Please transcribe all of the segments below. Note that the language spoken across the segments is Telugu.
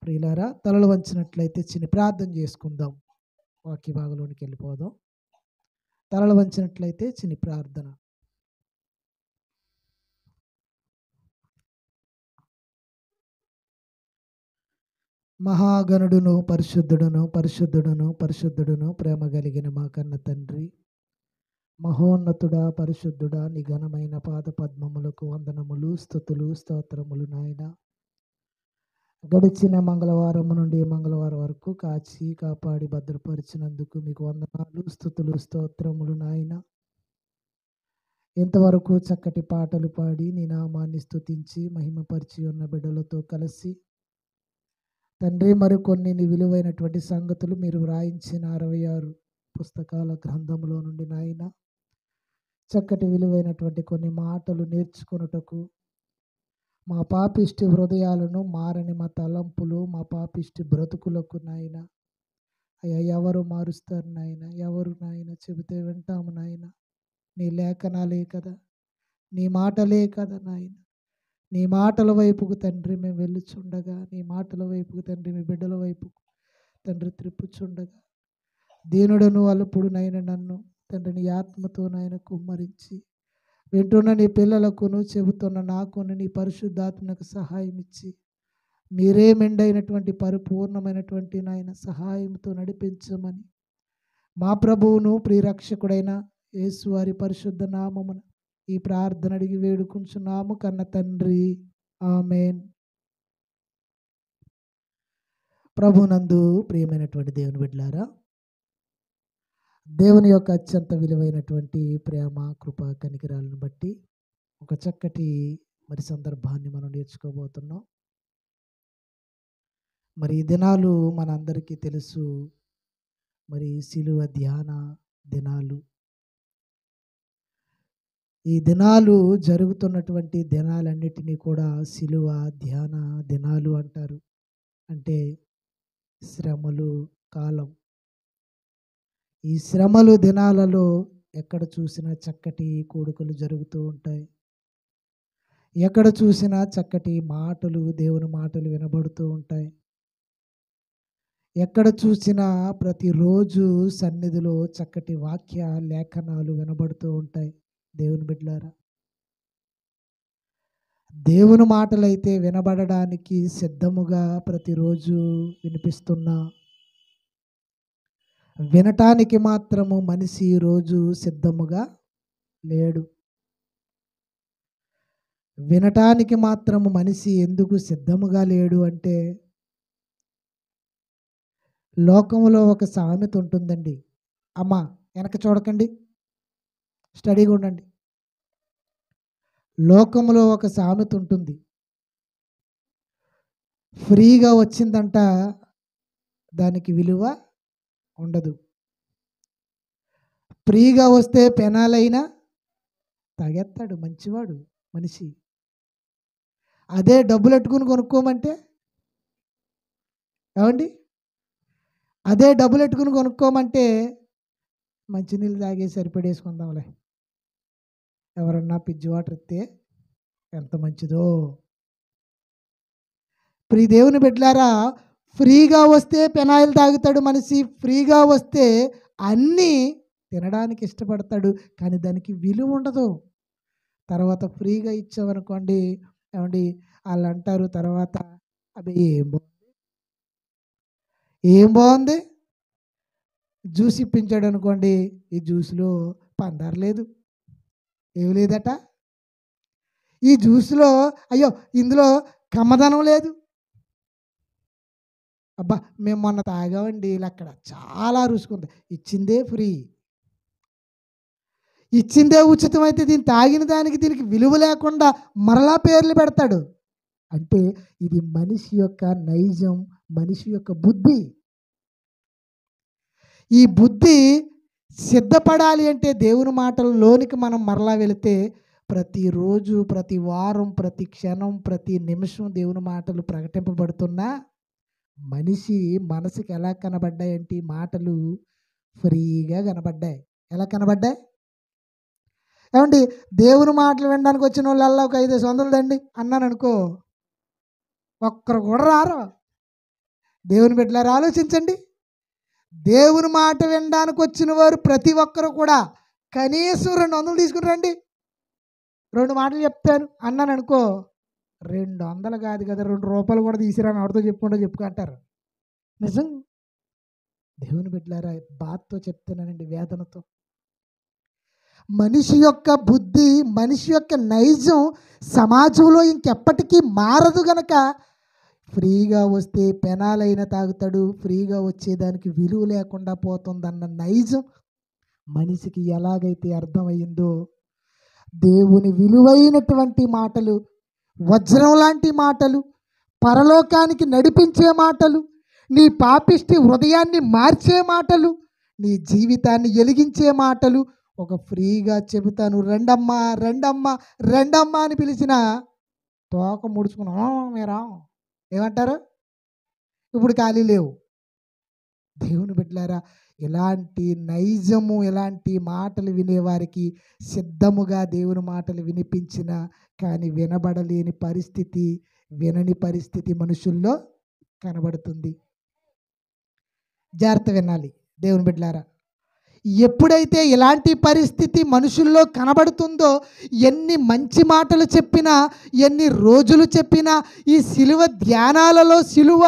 ప్రియులారా, తలలు వంచినట్లయితే చిన్న ప్రార్థన చేసుకుందాం. వాక్య భాగంలోనికి వెళ్ళిపోదాం. తలలు వంచినట్లయితే చిన్న ప్రార్థన. మహాగణుడును పరిశుద్ధుడును ప్రేమ కలిగిన మా కన్న తండ్రి, మహోన్నతుడా పరిశుద్ధుడా, నీ ఘనమైన పాద పద్మములకు వందనములు, స్తుతులు, స్తోత్రములు నాయన. గడిచిన మంగళవారం నుండి మంగళవారం వరకు కాచి కాపాడి భద్రపరిచినందుకు మీకు వందనాలు, స్తుతులు, స్తోత్రములు నాయన. ఇంతవరకు చక్కటి పాటలు పాడి నీ నామాన్ని స్తుతించి మహిమపరిచి ఉన్న బిడ్డలతో కలిసి తండ్రి, మరికొన్ని నీ విలువైనటువంటి సంగతులు మీరు వ్రాయించిన 66 పుస్తకాల గ్రంథంలో నుండి నాయన చక్కటి విలువైనటువంటి కొన్ని మాటలు నేర్చుకొనుటకు, మా పాపిష్టి హృదయాలను, మారని మా తలంపులు, మా పాపిష్టి బ్రతుకులకు నాయన అయ్యా ఎవరు మారుస్తారు నాయన? ఎవరు నాయన చెబితే వింటాము నాయన? నీ లేఖనాలే కదా, నీ మాటలే కదా నాయన. నీ మాటల వైపుకు తండ్రి మేము వెళ్ళుచుండగా, నీ మాటల వైపుకు తండ్రి మీ బిడ్డల వైపుకు తండ్రి త్రిప్పుచుండగా, దీనుడను అల్పుడు నాయన నన్ను తండ్రి నీ ఆత్మతో నాయన కుమ్మరించి వింటున్న నీ పిల్లలకును చెబుతున్న నాకును నీ పరిశుద్ధాత్మకు సహాయం ఇచ్చి మీరే మెండైనటువంటి పరిపూర్ణమైనటువంటి నాయన సహాయంతో నడిపించమని మా ప్రభువును ప్రియరక్షకుడైన యేసు వారి పరిశుద్ధ నామమున ఈ ప్రార్థన అడిగి వేడుకుంటున్నాము కన్న తండ్రి, ఆమేన్. ప్రభునందు ప్రియమైనటువంటి దేవుని బిడ్డలారా, దేవుని యొక్క అత్యంత విలువైనటువంటి ప్రేమ, కృప, కనికరాలను బట్టి ఒక చక్కటి సందర్భాన్ని మనం నేర్చుకోబోతున్నాం. మరి ఈ దినాలు మనందరికీ తెలుసు, శిలువ ధ్యాన దినాలు. ఈ దినాలు జరుగుతున్నటువంటి దినాలన్నిటినీ కూడా శిలువ ధ్యాన దినాలు అంటారు. అంటే శ్రమలు కాలం. ఈ శ్రమలు దినాలలో ఎక్కడ చూసినా చక్కటి కూడుకలు జరుగుతూ ఉంటాయి. ఎక్కడ చూసినా చక్కటి మాటలు, దేవుని మాటలు వినబడుతూ ఉంటాయి. ఎక్కడ చూసినా ప్రతిరోజు సన్నిధిలో చక్కటి వాక్య లేఖనాలు వినబడుతూ ఉంటాయి. దేవుని బిడ్డలారా, దేవుని మాటలైతే వినబడడానికి సిద్ధముగా ప్రతిరోజు వినిపిస్తున్నా, వినటానికి మాత్రము మనిషి ఈరోజు సిద్ధముగా లేడు. వినటానికి మాత్రము మనిషి ఎందుకు సిద్ధముగా లేడు అంటే, లోకంలో ఒక సామెత ఉంటుందండి. అమ్మా వెనక చూడకండి, స్టడీగా ఉండండి. లోకంలో ఒక సామెత ఉంటుంది. ఫ్రీగా వచ్చిందంట దానికి విలువ ఉండదు. ఫ్రీగా వస్తే పెనాలైనా తాగేస్తాడు మంచివాడు మనిషి. అదే డబ్బులు పెట్టుకుని కొనుక్కోమంటే, ఏమండి, అదే డబ్బులు పెట్టుకుని కొనుక్కోమంటే మంచినీళ్ళు తాగే సరిపడేసుకుందాంలే, ఎవరన్నా పిజ్జి వాటర్ ఇస్తే ఎంత మంచిదో. ప్రియ దేవుని బిడ్డలారా, ఫ్రీగా వస్తే పెనాయిల్ తాగుతాడు మనిషి. ఫ్రీగా వస్తే అన్నీ తినడానికి ఇష్టపడతాడు, కానీ దానికి విలువ ఉండదు. తర్వాత ఫ్రీగా ఇచ్చామనుకోండి, ఏమండి, వాళ్ళు అంటారు తర్వాత, అవి ఏం బాగుంది జ్యూస్ ఇప్పించాడు అనుకోండి, ఈ జ్యూస్లో పందారు లేదు, ఏమి లేదట, ఈ జ్యూస్లో అయ్యో ఇందులో కమ్మదనం లేదు. అబ్బా మేము మొన్న తాగామండి, అక్కడ చాలా రుసుకుంది, ఇచ్చిందే ఫ్రీ, ఇచ్చిందే ఉచితం. అయితే దీన్ని తాగిన దానికి దీనికి విలువ లేకుండా మరలా పేర్లు పెడతాడు. అంటే ఇది మనిషి యొక్క నైజం, మనిషి యొక్క బుద్ధి. ఈ బుద్ధి సిద్ధపడాలి అంటే దేవుని మాటలలోనికి మనం మరలా వెళితే ప్రతిరోజు, ప్రతి వారం, ప్రతి క్షణం, ప్రతి నిమిషం దేవుని మాటలు ప్రకటింపబడుతున్నా మనిషి మనసుకి ఎలా కనబడ్డాయంటే ఈ మాటలు ఫ్రీగా కనబడ్డాయి. ఎలా కనబడ్డాయి? ఏమండి, దేవుని మాటలు వినడానికి వచ్చిన వాళ్ళల్లా ఒక 500 దండి అన్నాను అనుకో, ఒక్కరు కూడా రారు. దేవుని బిడ్డలారా ఆలోచించండి. దేవుని మాట వినడానికి వచ్చిన వారు ప్రతి ఒక్కరు కూడా కనీసం 200 తీసుకుని రండి, 2 మాటలు చెప్తాను అన్నాను అనుకో, 200 కాదు కదా, 2 రూపాయలు కూడా తీసిరాని ఎవరితో చెప్పుకుంటారు. నిజం. దేవుని బిడ్డలారా బాధతో చెప్తున్నానండి, వేదనతో. మనిషి యొక్క బుద్ధి, మనిషి యొక్క నైజం సమాజంలో ఇంకెప్పటికీ మారదు గనక ఫ్రీగా వస్తే పెనాలైనా తాగుతాడు, ఫ్రీగా వచ్చేదానికి విలువ లేకుండా పోతుందన్న నైజం మనిషికి ఎలాగైతే అర్థమయ్యిందో, దేవుని విలువైనటువంటి మాటలు, వజ్రం లాంటి మాటలు, పరలోకానికి నడిపించే మాటలు, నీ పాపిష్టి హృదయాన్ని మార్చే మాటలు, నీ జీవితాన్ని వెలిగించే మాటలు ఒక ఫ్రీగా చెబుతాను, రెండమ్మా రెండమ్మా రెండమ్మా అని పిలిచిన తోక ముడుచుకున్నా మీరా ఏమంటారు? ఇప్పుడు ఖాళీ లేవు. దేవుని బిడ్డలారా ఇలాంటి నైజము, ఇలాంటి మాటలు వినేవారికి సిద్ధముగా దేవుని మాటలు వినిపించిన కానీ వినబడలేని పరిస్థితి, వినని పరిస్థితి మనుషుల్లో కనబడుతుంది. జాగ్రత్త వినాలి దేవుని బిడ్డలారా. ఎప్పుడైతే ఇలాంటి పరిస్థితి మనుషుల్లో కనబడుతుందో, ఎన్ని మంచి మాటలు చెప్పినా, ఎన్ని రోజులు చెప్పినా, ఈ సిలువ ధ్యానాలలో, సిలువ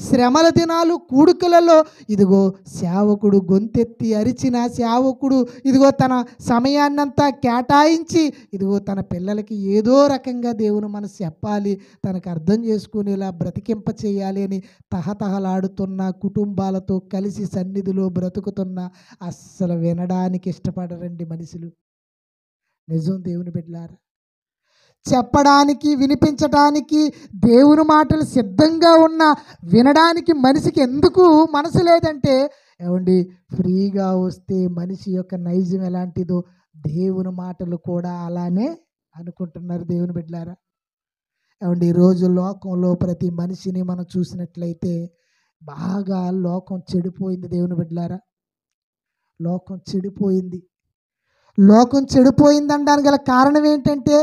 శ్రమల దినాలు కూడుకలలో ఇదిగో సేవకుడు గొంతెత్తి అరిచిన సేవకుడు ఇదిగో తన సమయాన్నంతా కేటాయించి ఇదిగో తన పిల్లలకి ఏదో రకంగా దేవుని మనసు చెప్పాలి, తనకు అర్థం చేసుకునేలా బ్రతికింప చేయాలి అని తహతహలాడుతున్న కుటుంబాలతో కలిసి సన్నిధిలో బ్రతుకుతున్న అస్సలు వినడానికి ఇష్టపడరండి మనుషులు. నిజం దేవుని బిడ్డలారా. చెప్పడానికి, వినిపించడానికి దేవుని మాటలు సిద్ధంగా ఉన్న వినడానికి మనిషికి ఎందుకు మనసు లేదంటే, ఏమండి ఫ్రీగా వస్తే మనిషి యొక్క నైజం ఎలాంటిదో దేవుని మాటలు కూడా అలానే అనుకుంటున్నారు దేవుని బిడ్డలారా. ఏమండి ఈరోజు లోకంలో ప్రతి మనిషిని మనం చూసినట్లయితే బాగా లోకం చెడిపోయింది దేవుని బిడ్డలారా. లోకం చెడిపోయింది. లోకం చెడిపోయింది అనడానికి గల కారణం ఏంటంటే,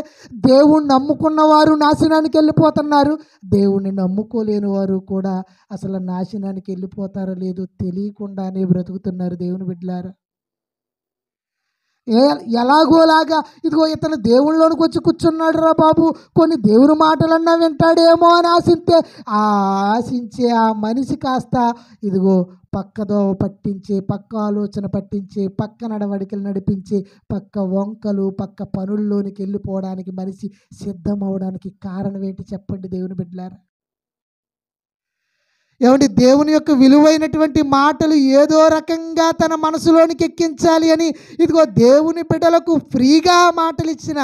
దేవుణ్ణి నమ్ముకున్న వారు నాశనానికి వెళ్ళిపోతున్నారు, దేవుణ్ణి నమ్ముకోలేని వారు కూడా అసలు నాశనానికి వెళ్ళిపోతారో లేదో తెలియకుండానే బ్రతుకుతున్నారు దేవుని బిడ్డలారా. ఎలాగోలాగా ఇదిగో ఇతను దేవుళ్ళలోనికి వచ్చి కూర్చున్నాడు రా బాబు, కొన్ని దేవుని మాటలన్నా వింటాడేమో అని ఆశించే ఆ మనిషి కాస్త ఇదిగో పక్కదోవ పట్టించే, పక్క ఆలోచన పట్టించే, పక్క నడవడికలు నడిపించే, పక్క వంకలు, పక్క పనుల్లోనికి వెళ్ళిపోవడానికి మనిషి సిద్ధం అవడానికి కారణం ఏంటి చెప్పండి దేవుని బిడ్డలారా. ఏమండి దేవుని యొక్క విలువైనటువంటి మాటలు ఏదో రకంగా తన మనసులోనికి ఎక్కించాలి అని ఇదిగో దేవుని బిడ్డలకు ఫ్రీగా మాటలు ఇచ్చిన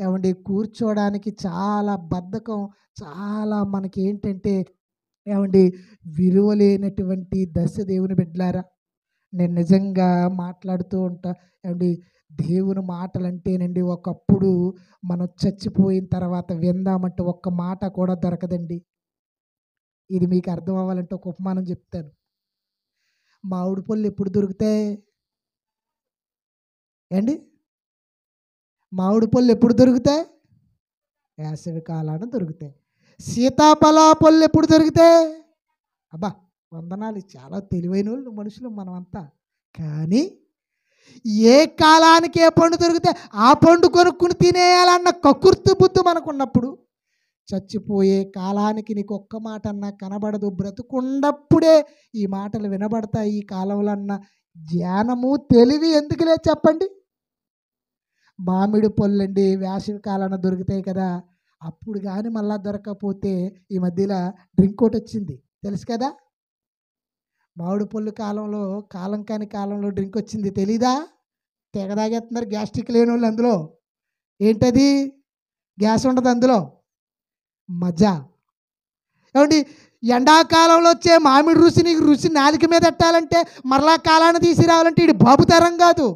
ఏమండి కూర్చోవడానికి చాలా బద్ధకం, చాలా మనకి ఏంటంటే ఏమండి విలువలేనటువంటి దశ దేవుని బిడ్డలారా. నేను నిజంగా మాట్లాడుతూ ఉంటా ఏమండి, దేవుని మాటలు అంటేనండి ఒకప్పుడు మనం చచ్చిపోయిన తర్వాత విందామంటే ఒక్క మాట కూడా దొరకదండి. ఇది మీకు అర్థం అవ్వాలంటే ఒక ఉపమానం చెప్తాను. మామిడి పళ్ళు ఎప్పుడు దొరుకుతాయి అండి? మామిడి పళ్ళు ఎప్పుడు దొరుకుతాయి? వేసవి కాలాన దొరుకుతాయి. సీతాఫల పళ్ళు ఎప్పుడు దొరుకుతాయి? అబ్బా వందనాలు, చాలా తెలివైన వాళ్ళు మనుషులు మనమంతా. కానీ ఏ కాలానికి ఏ పండు దొరికితే ఆ పండు కొనుక్కుని తినేయాలన్న కకుర్తి బుద్ధి మనకున్నప్పుడు, చచ్చిపోయే కాలానికి నీకు ఒక్క మాట అన్నా కనబడదు, బ్రతుకున్నప్పుడే ఈ మాటలు వినబడతాయి ఈ కాలంలో అన్న జ్ఞానము తెలివి ఎందుకు లేదు చెప్పండి? మామిడి పళ్ళండి వేసవి కాలాన దొరుకుతాయి కదా, అప్పుడు కానీ మళ్ళా దొరకకపోతే ఈ మధ్యలో డ్రింక్ ఒకటి వచ్చింది తెలుసు కదా, మామిడి పళ్ళు కాలంలో కాలం కాని కాలంలో డ్రింక్ వచ్చింది తెలీదా? తెగ తాగేస్తున్నారు గ్యాస్ట్రిక్ లేని వాళ్ళు. అందులో ఏంటది? గ్యాస్ ఉండదు అందులో, మజా. ఏమండి ఎండాకాలంలో వచ్చే మామిడి రుచి నాలుక మీద పెట్టాలంటే మరలా కాలాన్ని తీసి రావాలంటే ఇది బాబు తరం కాదు.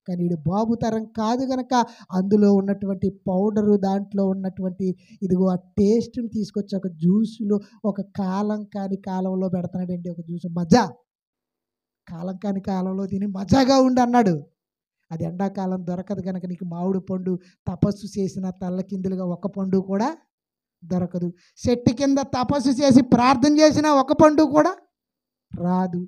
కానీ ఇది బాబు తరం కాదు కనుక అందులో ఉన్నటువంటి పౌడరు, దాంట్లో ఉన్నటువంటి ఇదిగో ఆ టేస్ట్ని తీసుకొచ్చి ఒక జ్యూస్లో ఒక కాలం కాని కాలంలో పెడతాడండి. ఒక జ్యూస్ మజా, కాలం కాని కాలంలో తిని మజాగా ఉండి అన్నాడు. అది ఎండాకాలం దొరకదు కనుక నీకు మామిడి పండు తపస్సు చేసిన తల్లకిందులుగా ఒక పండు కూడా దొరకదు. చెట్టు కింద తపస్సు చేసి ప్రార్థన చేసిన ఒక పండు కూడా రాదు.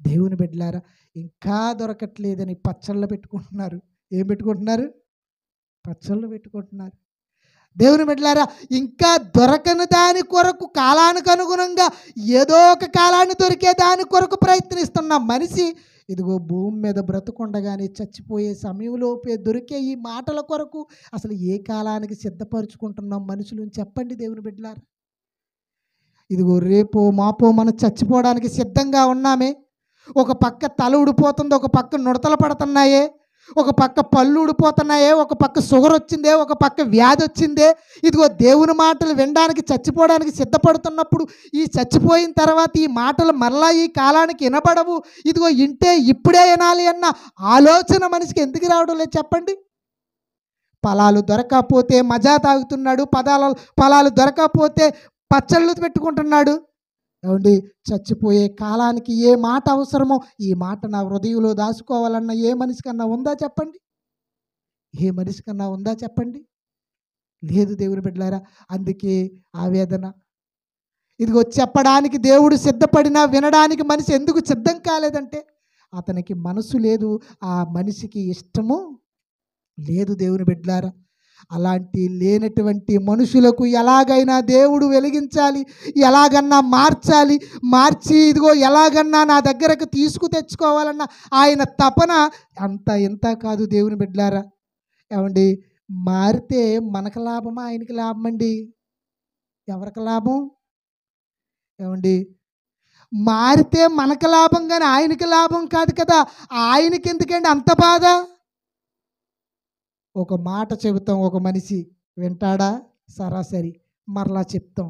దేవుని బిడ్డలారా, ఇంకా దొరకట్లేదని పచ్చళ్ళు పెట్టుకుంటున్నారు. ఏం పెట్టుకుంటున్నారు? పచ్చళ్ళు పెట్టుకుంటున్నారు. దేవుని బిడ్డలారా, ఇంకా దొరకని దాని కొరకు కాలానికి అనుగుణంగా ఏదో ఒక కాలాన్ని దొరికే దాని కొరకు ప్రయత్నిస్తున్న మనిషి ఇదిగో భూమి మీద బ్రతుకుండగానే చచ్చిపోయే సమయంలోపే దొరికే ఈ మాటల కొరకు అసలు ఏ కాలానికి సిద్ధపరుచుకుంటున్నాం మనుషులను చెప్పండి దేవుని బిడ్డలారా. ఇదిగో రేపో మాపో మనం చచ్చిపోవడానికి సిద్ధంగా ఉన్నామే. ఒక పక్క తల ఊడిపోతుంది, ఒక పక్క నుడతలు పడుతున్నాయే, ఒక పక్క పళ్ళు ఊడిపోతున్నాయే, ఒక పక్క షుగర్ వచ్చిందే, ఒక పక్క వ్యాధి వచ్చిందే. ఇదిగో దేవుని మాటలు వినడానికి చచ్చిపోవడానికి సిద్ధపడుతున్నప్పుడు ఈ చచ్చిపోయిన తర్వాత ఈ మాటలు మరలా ఈ కాలానికి వినబడవు. ఇదిగో ఇంటే ఇప్పుడే వినాలి అన్న ఆలోచన మనిషికి ఎందుకు రావడం లేదు చెప్పండి. ఫలాలు దొరకకపోతే మజా తాగుతున్నాడు, ఫలాలు దొరకకపోతే పచ్చళ్ళు పెట్టుకుంటున్నాడు. ఏమండి, చచ్చిపోయే కాలానికి ఏ మాట అవసరమో ఈ మాట నా హృదయంలో దాచుకోవాలన్న ఏ మనిషికన్నా ఉందా చెప్పండి? ఏ మనిషికన్నా ఉందా చెప్పండి? లేదు దేవుని బిడ్డలారా. అందుకే ఆవేదన. ఇదిగో చెప్పడానికి దేవుడు సిద్ధపడినా వినడానికి మనిషి ఎందుకు సిద్ధం కాలేదంటే అతనికి మనసు లేదు, ఆ మనిషికి ఇష్టము లేదు. దేవుని బిడ్డలారా, అలాంటి లేనటువంటి మనుషులకు ఎలాగైనా దేవుడు వెలిగించాలి, ఎలాగన్నా మార్చి ఇదిగో ఎలాగన్నా నా దగ్గరకు తెచ్చుకోవాలన్న ఆయన తపన అంత ఇంత కాదు దేవుని బిడ్డలారా. ఏమండి, మారితే మనకు లాభమా ఆయనకి లాభం అండి? ఎవరికి లాభం? ఏమండి, మారితే మనకు లాభం కానీ ఆయనకి లాభం కాదు కదా. ఆయనకి ఎందుకండి అంత బాధ? ఒక మాట చెబుతాం, ఒక మనిషి వింటాడా? సరాసరి. మరలా చెప్తాం,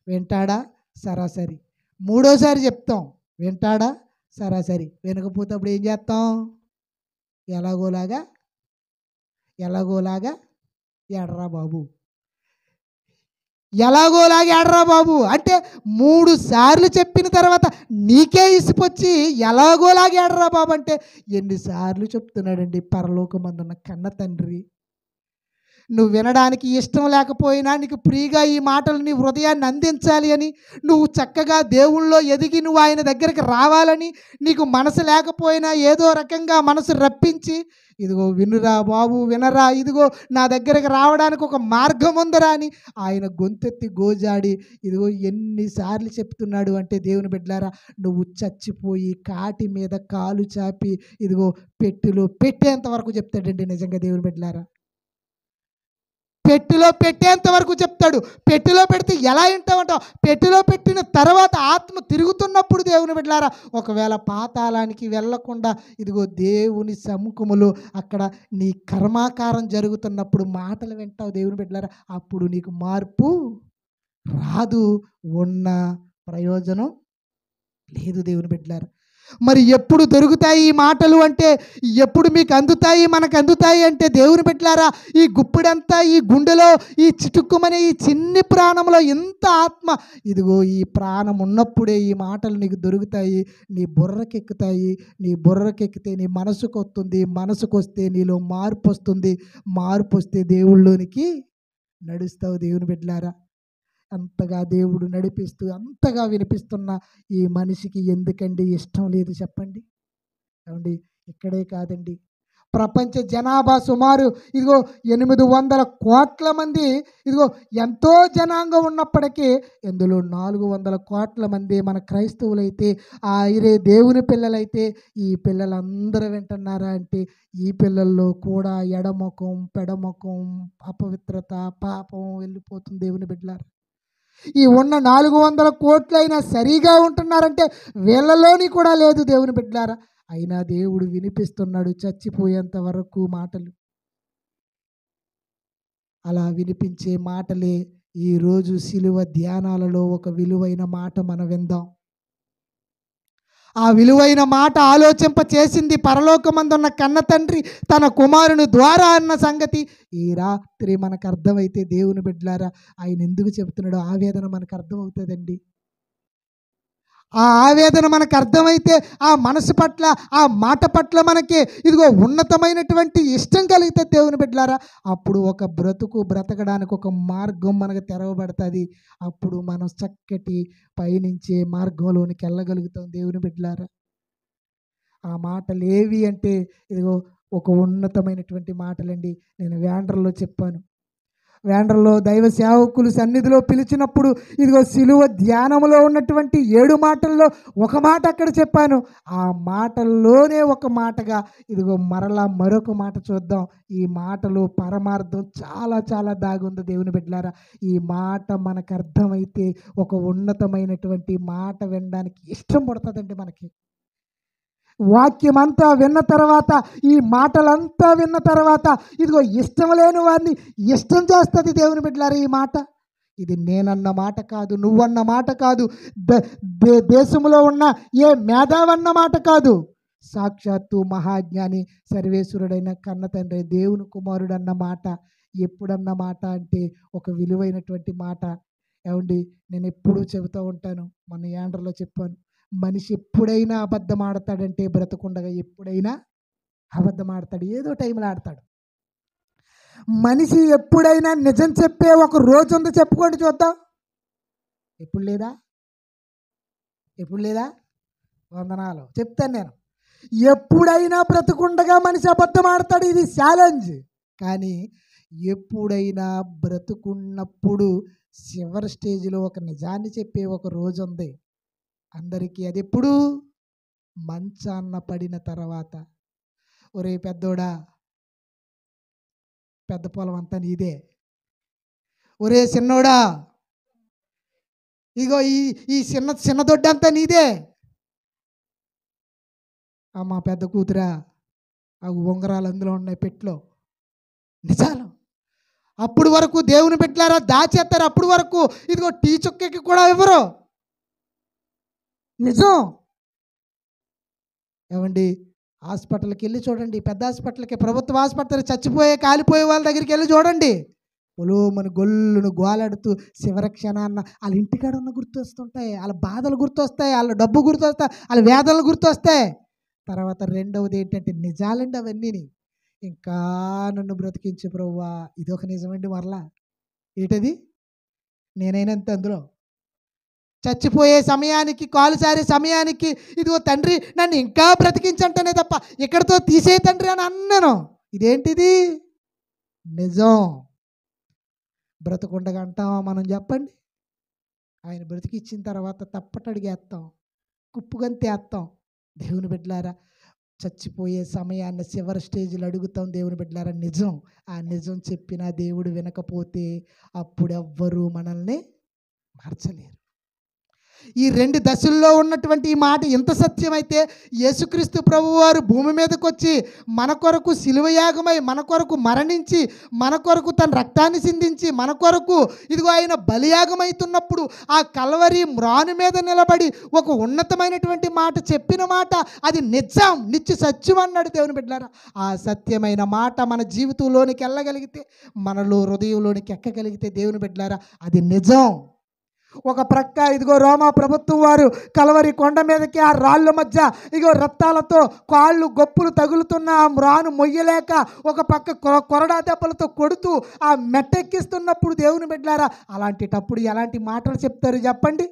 వింటాడా? సరాసరి. మూడోసారి చెప్తాం, వింటాడా? సరాసరి. వినకపోతే అప్పుడు ఏం చేస్తాం? ఎలాగోలాగా ఎడరా బాబు, ఎడరా బాబు అంటే 3 సార్లు చెప్పిన తర్వాత నీకే ఇసుకొచ్చి ఎలాగోలాగా ఎడరా బాబు అంటే ఎన్నిసార్లు చెప్తున్నాడండి పరలోకమందున్న కన్న తండ్రి. నువ్వు వినడానికి ఇష్టం లేకపోయినా నీకు ఫ్రీగా ఈ మాటలు నీ హృదయాన్ని అందించాలి అని, నువ్వు చక్కగా దేవుళ్ళో ఎదిగి నువ్వు ఆయన దగ్గరికి రావాలని, నీకు మనసు లేకపోయినా ఏదో రకంగా మనసు రప్పించి ఇదిగో వినురా బాబు, వినరా, ఇదిగో నా దగ్గరికి రావడానికి ఒక మార్గం ఉందరా అని ఆయన గొంతెత్తి గోజాడి ఇదిగో ఎన్నిసార్లు చెప్తున్నాడు అంటే దేవుని బిడ్డలారా, నువ్వు చచ్చిపోయి కాటి మీద కాలు చాపి ఇదిగో పెట్టిలో పెట్టేంత వరకు చెప్తాడండి. నిజంగా దేవుని బిడ్డలారా, పెట్టిలో పెట్టేంత వరకు చెప్తాడు. పెట్టిలో పెడితే ఎలా వింటామంటావు? పెట్టిలో పెట్టిన తర్వాత ఆత్మ తిరుగుతున్నప్పుడు దేవుని బిడ్డలారా, ఒకవేళ పాతాళానికి వెళ్ళకుండా ఇదిగో దేవుని సముఖములో అక్కడ నీ కర్మాకారం జరుగుతున్నప్పుడు మాటలు వింటావు దేవుని బిడ్డలారా. అప్పుడు నీకు మార్పు రాదు, ఉన్న ప్రయోజనం లేదు దేవుని బిడ్డలారా. మరి ఎప్పుడు దొరుకుతాయి ఈ మాటలు అంటే, ఎప్పుడు మీకు అందుతాయి, మనకు అందుతాయి అంటే దేవుని బిడ్డలారా, ఈ గుప్పిడంతా ఈ గుండెలో ఈ చిటుక్కుమనే ఈ చిన్ని ప్రాణంలో ఎంత ఆత్మ, ఇదిగో ఈ ప్రాణం ఉన్నప్పుడే ఈ మాటలు నీకు దొరుకుతాయి, నీ బుర్రకెక్కుతాయి. నీ బుర్రకెక్కితే నీ మనసుకు వస్తుంది, మనసుకు వస్తే నీలో మార్పు వస్తుంది, మార్పు వస్తే దేవుళ్ళలోనికి నడుస్తావు దేవుని బిడ్డలారా. అంతగా దేవుడు నడిపిస్తూ అంతగా వినిపిస్తున్న ఈ మనిషికి ఎందుకండి ఇష్టం లేదు చెప్పండి? ఏమండి, ఇక్కడే కాదండి, ప్రపంచ జనాభా సుమారు ఇదిగో 800 కోట్ల మంది, ఇదిగో ఎంతో జనాంగం ఉన్నప్పటికీ ఇందులో 400 కోట్ల మంది మన క్రైస్తవులైతే, ఆ దేవుని పిల్లలైతే ఈ పిల్లలందరూ వింటున్నారా అంటే ఈ పిల్లల్లో కూడా ఎడముఖం పెడముఖం అపవిత్రత పాపం వెళ్ళిపోతుంది దేవుని బిడ్డలారా. ఈ ఉన్న 400 కోట్లైనా సరిగా ఉంటున్నారంటే వీళ్ళలోని కూడా లేదు దేవుని బిడ్డలారా. అయినా దేవుడు వినిపిస్తున్నాడు చచ్చిపోయేంత వరకు మాటలు. అలా వినిపించే మాటలే ఈరోజు శిలువ ధ్యానాలలో ఒక విలువైన మాట మనం విందాం. ఆ విలువైన మాట ఆలోచింప చేసింది పరలోకమందున్న కన్న తండ్రి తన కుమారుని ద్వారా అన్న సంగతి ఈ రాత్రి మనకు అర్థమైతే దేవుని బిడ్డలారా, ఆయన ఎందుకు చెబుతున్నాడో ఆవేదన మనకు అర్థమవుతుందండి. ఆ ఆవేదన మనకు అర్థమైతే, ఆ మనసు పట్ల, ఆ మాట పట్ల మనకి ఇదిగో ఉన్నతమైనటువంటి ఇష్టం కలిగితే దేవుని బిడ్డలారా, అప్పుడు ఒక బ్రతకడానికి ఒక మార్గం మనకు తెరవబడుతుంది. అప్పుడు మనం చక్కటి పయనించే మార్గంలోనికి వెళ్ళగలుగుతాం దేవుని బిడ్డలారా. ఆ మాటలు ఏవి అంటే ఇదిగో ఒక ఉన్నతమైనటువంటి మాటలండి. నేను వ్యాండ్రలో చెప్పాను. వేండ్రలో దైవ సేవకులు సన్నిధిలో పిలిచినప్పుడు ఇదిగో సిలువ ధ్యానంలో ఉన్నటువంటి 7 మాటల్లో ఒక మాట అక్కడ చెప్పాను. ఆ మాటల్లోనే ఒక మాటగా ఇదిగో మరలా మరొక మాట చూద్దాం. ఈ మాటలో పరమార్థం చాలా చాలా దాగుంది దేవుని బిడ్డలారా. ఈ మాట మనకు అర్థమైతే ఒక ఉన్నతమైనటువంటి మాట వినడానికి ఇష్టం పడుతుందండి మనకి. వాక్యం అంతా విన్న తర్వాత, ఈ మాటలంతా విన్న తర్వాత ఇదిగో ఇష్టం లేని వారిని ఇష్టం చేస్తుంది దేవుని బిడ్డలారా ఈ మాట. ఇది నేనన్న మాట కాదు, నువ్వన్న మాట కాదు, దేశంలో ఉన్న ఏ మేధావన్న మాట కాదు. సాక్షాత్తు మహాజ్ఞాని సర్వేశ్వరుడైన కన్న తండ్రి దేవుని కుమారుడు అన్న మాట. ఎప్పుడన్న మాట అంటే ఒక విలువైనటువంటి మాట. ఏమండి, నేను ఎప్పుడూ చెబుతూ ఉంటాను, మన యాండ్రలో చెప్పాను, మనిషి ఎప్పుడైనా అబద్ధం ఆడతాడంటే బ్రతకుండగా ఎప్పుడైనా అబద్ధం ఆడతాడు, ఏదో టైంలో ఆడతాడు. మనిషి ఎప్పుడైనా నిజం చెప్పే ఒక రోజు ఉందో చెప్పుకోండి చూద్దాం. ఎప్పుడు లేదా? ఎప్పుడు లేదా? వందనాలు చెప్తాను నేను. ఎప్పుడైనా బ్రతుకుండగా మనిషి అబద్ధం ఆడతాడు, ఇది ఛాలెంజ్. కానీ ఎప్పుడైనా బ్రతుకున్నప్పుడు చివరి స్టేజ్లో ఒక నిజాన్ని చెప్పే ఒక రోజు ఉంది అందరికీ. అది ఎప్పుడు? మంచాన్న పడిన తర్వాత. ఒరే పెద్దోడా, పెద్ద పొలం అంతా నీదే. ఒరే చిన్నోడా, ఇగో ఈ చిన్న దొడ్డి అంతా నీదే. అమ్మ పెద్ద కూతురా, ఆ ఉంగరాలు అందులో ఉన్నాయి పెట్లో. నిజాలు అప్పుడు వరకు దేవుని పెట్టారా దాచేస్తారు. అప్పుడు వరకు ఇదిగో టీ చుక్కకి కూడా ఇవ్వరు. నిజం. ఏమండి, హాస్పిటల్కి వెళ్ళి చూడండి, పెద్ద హాస్పిటల్కి, ప్రభుత్వ హాస్పిటల్కి కాలిపోయే వాళ్ళ దగ్గరికి వెళ్ళి చూడండి. మన గొల్లును గోలాడుతూ చివరి క్షణాన్న వాళ్ళ ఇంటికాడ ఉన్న గుర్తొస్తుంటాయి, వాళ్ళ బాధలు గుర్తొస్తాయి, వాళ్ళ డబ్బు గుర్తొస్తాయి, వాళ్ళ వేదనలు గుర్తొస్తాయి. తర్వాత రెండవది ఏంటంటే నిజాలండి అవన్నీ. ఇంకా నన్ను బ్రతికించే ప్రభువా, ఇదొక నిజమండి. మరలా ఏంటది? నేనైనంత అందులో చచ్చిపోయే సమయానికి, కాలు సారే సమయానికి ఇదిగో తండ్రి నన్ను ఇంకా బ్రతికించంటనే తప్ప ఇక్కడితో తీసే తండ్రి అని అన్నాను. ఇదేంటిది? నిజం. బ్రతకుండగా అంటామా మనం? చెప్పండి. ఆయన బ్రతికిచ్చిన తర్వాత తప్పటడిగేస్తాం, కుప్పుగంతేస్తాం. దేవుని బిడ్డలారా, చచ్చిపోయే సమయాన్ని చివరి స్టేజ్లో అడుగుతాం దేవుని బిడ్డలారా. నిజం. ఆ నిజం చెప్పినా దేవుడు వినకపోతే అప్పుడు ఎవ్వరూ మనల్ని మార్చలేరు. ఈ 2 దశల్లో ఉన్నటువంటి ఈ మాట ఎంత సత్యమైతే, యేసుక్రీస్తు ప్రభువారు భూమి మీదకి వచ్చి మన కొరకు శిలువ యాగమై, మన కొరకు మరణించి, మన కొరకు తన రక్తాన్ని సిందించి, మన కొరకు ఇదిగో ఆయన బలియాగమవుతున్నప్పుడు ఆ కల్వరి మ్రాను మీద నిలబడి ఒక ఉన్నతమైనటువంటి మాట చెప్పిన మాట అది నిజం, నిత్య సత్యం అన్నాడు దేవుని బిడ్డలారా. ఆ సత్యమైన మాట మన జీవితంలోనికి వెళ్ళగలిగితే, మనలో హృదయంలోనికి ఎక్కగలిగితే దేవుని బిడ్డలారా అది నిజం. ఒక ప్రక్క ఇదిగో రోమా ప్రభుత్వం వారు కల్వరి కొండ మీదకి ఆ రాళ్ళ మధ్య ఇదిగో రక్తాలతో కాళ్ళు గొప్పులు తగులుతున్న ఆ మ్రాను మొయ్యలేక ఒక పక్క కొరడా దెబ్బలతో కొడుతూ ఆ మెట్టెక్కిస్తున్నప్పుడు దేవుని బిడ్డలారా అలాంటిటప్పుడు ఎలాంటి మాటలు చెప్తారు చెప్పండి?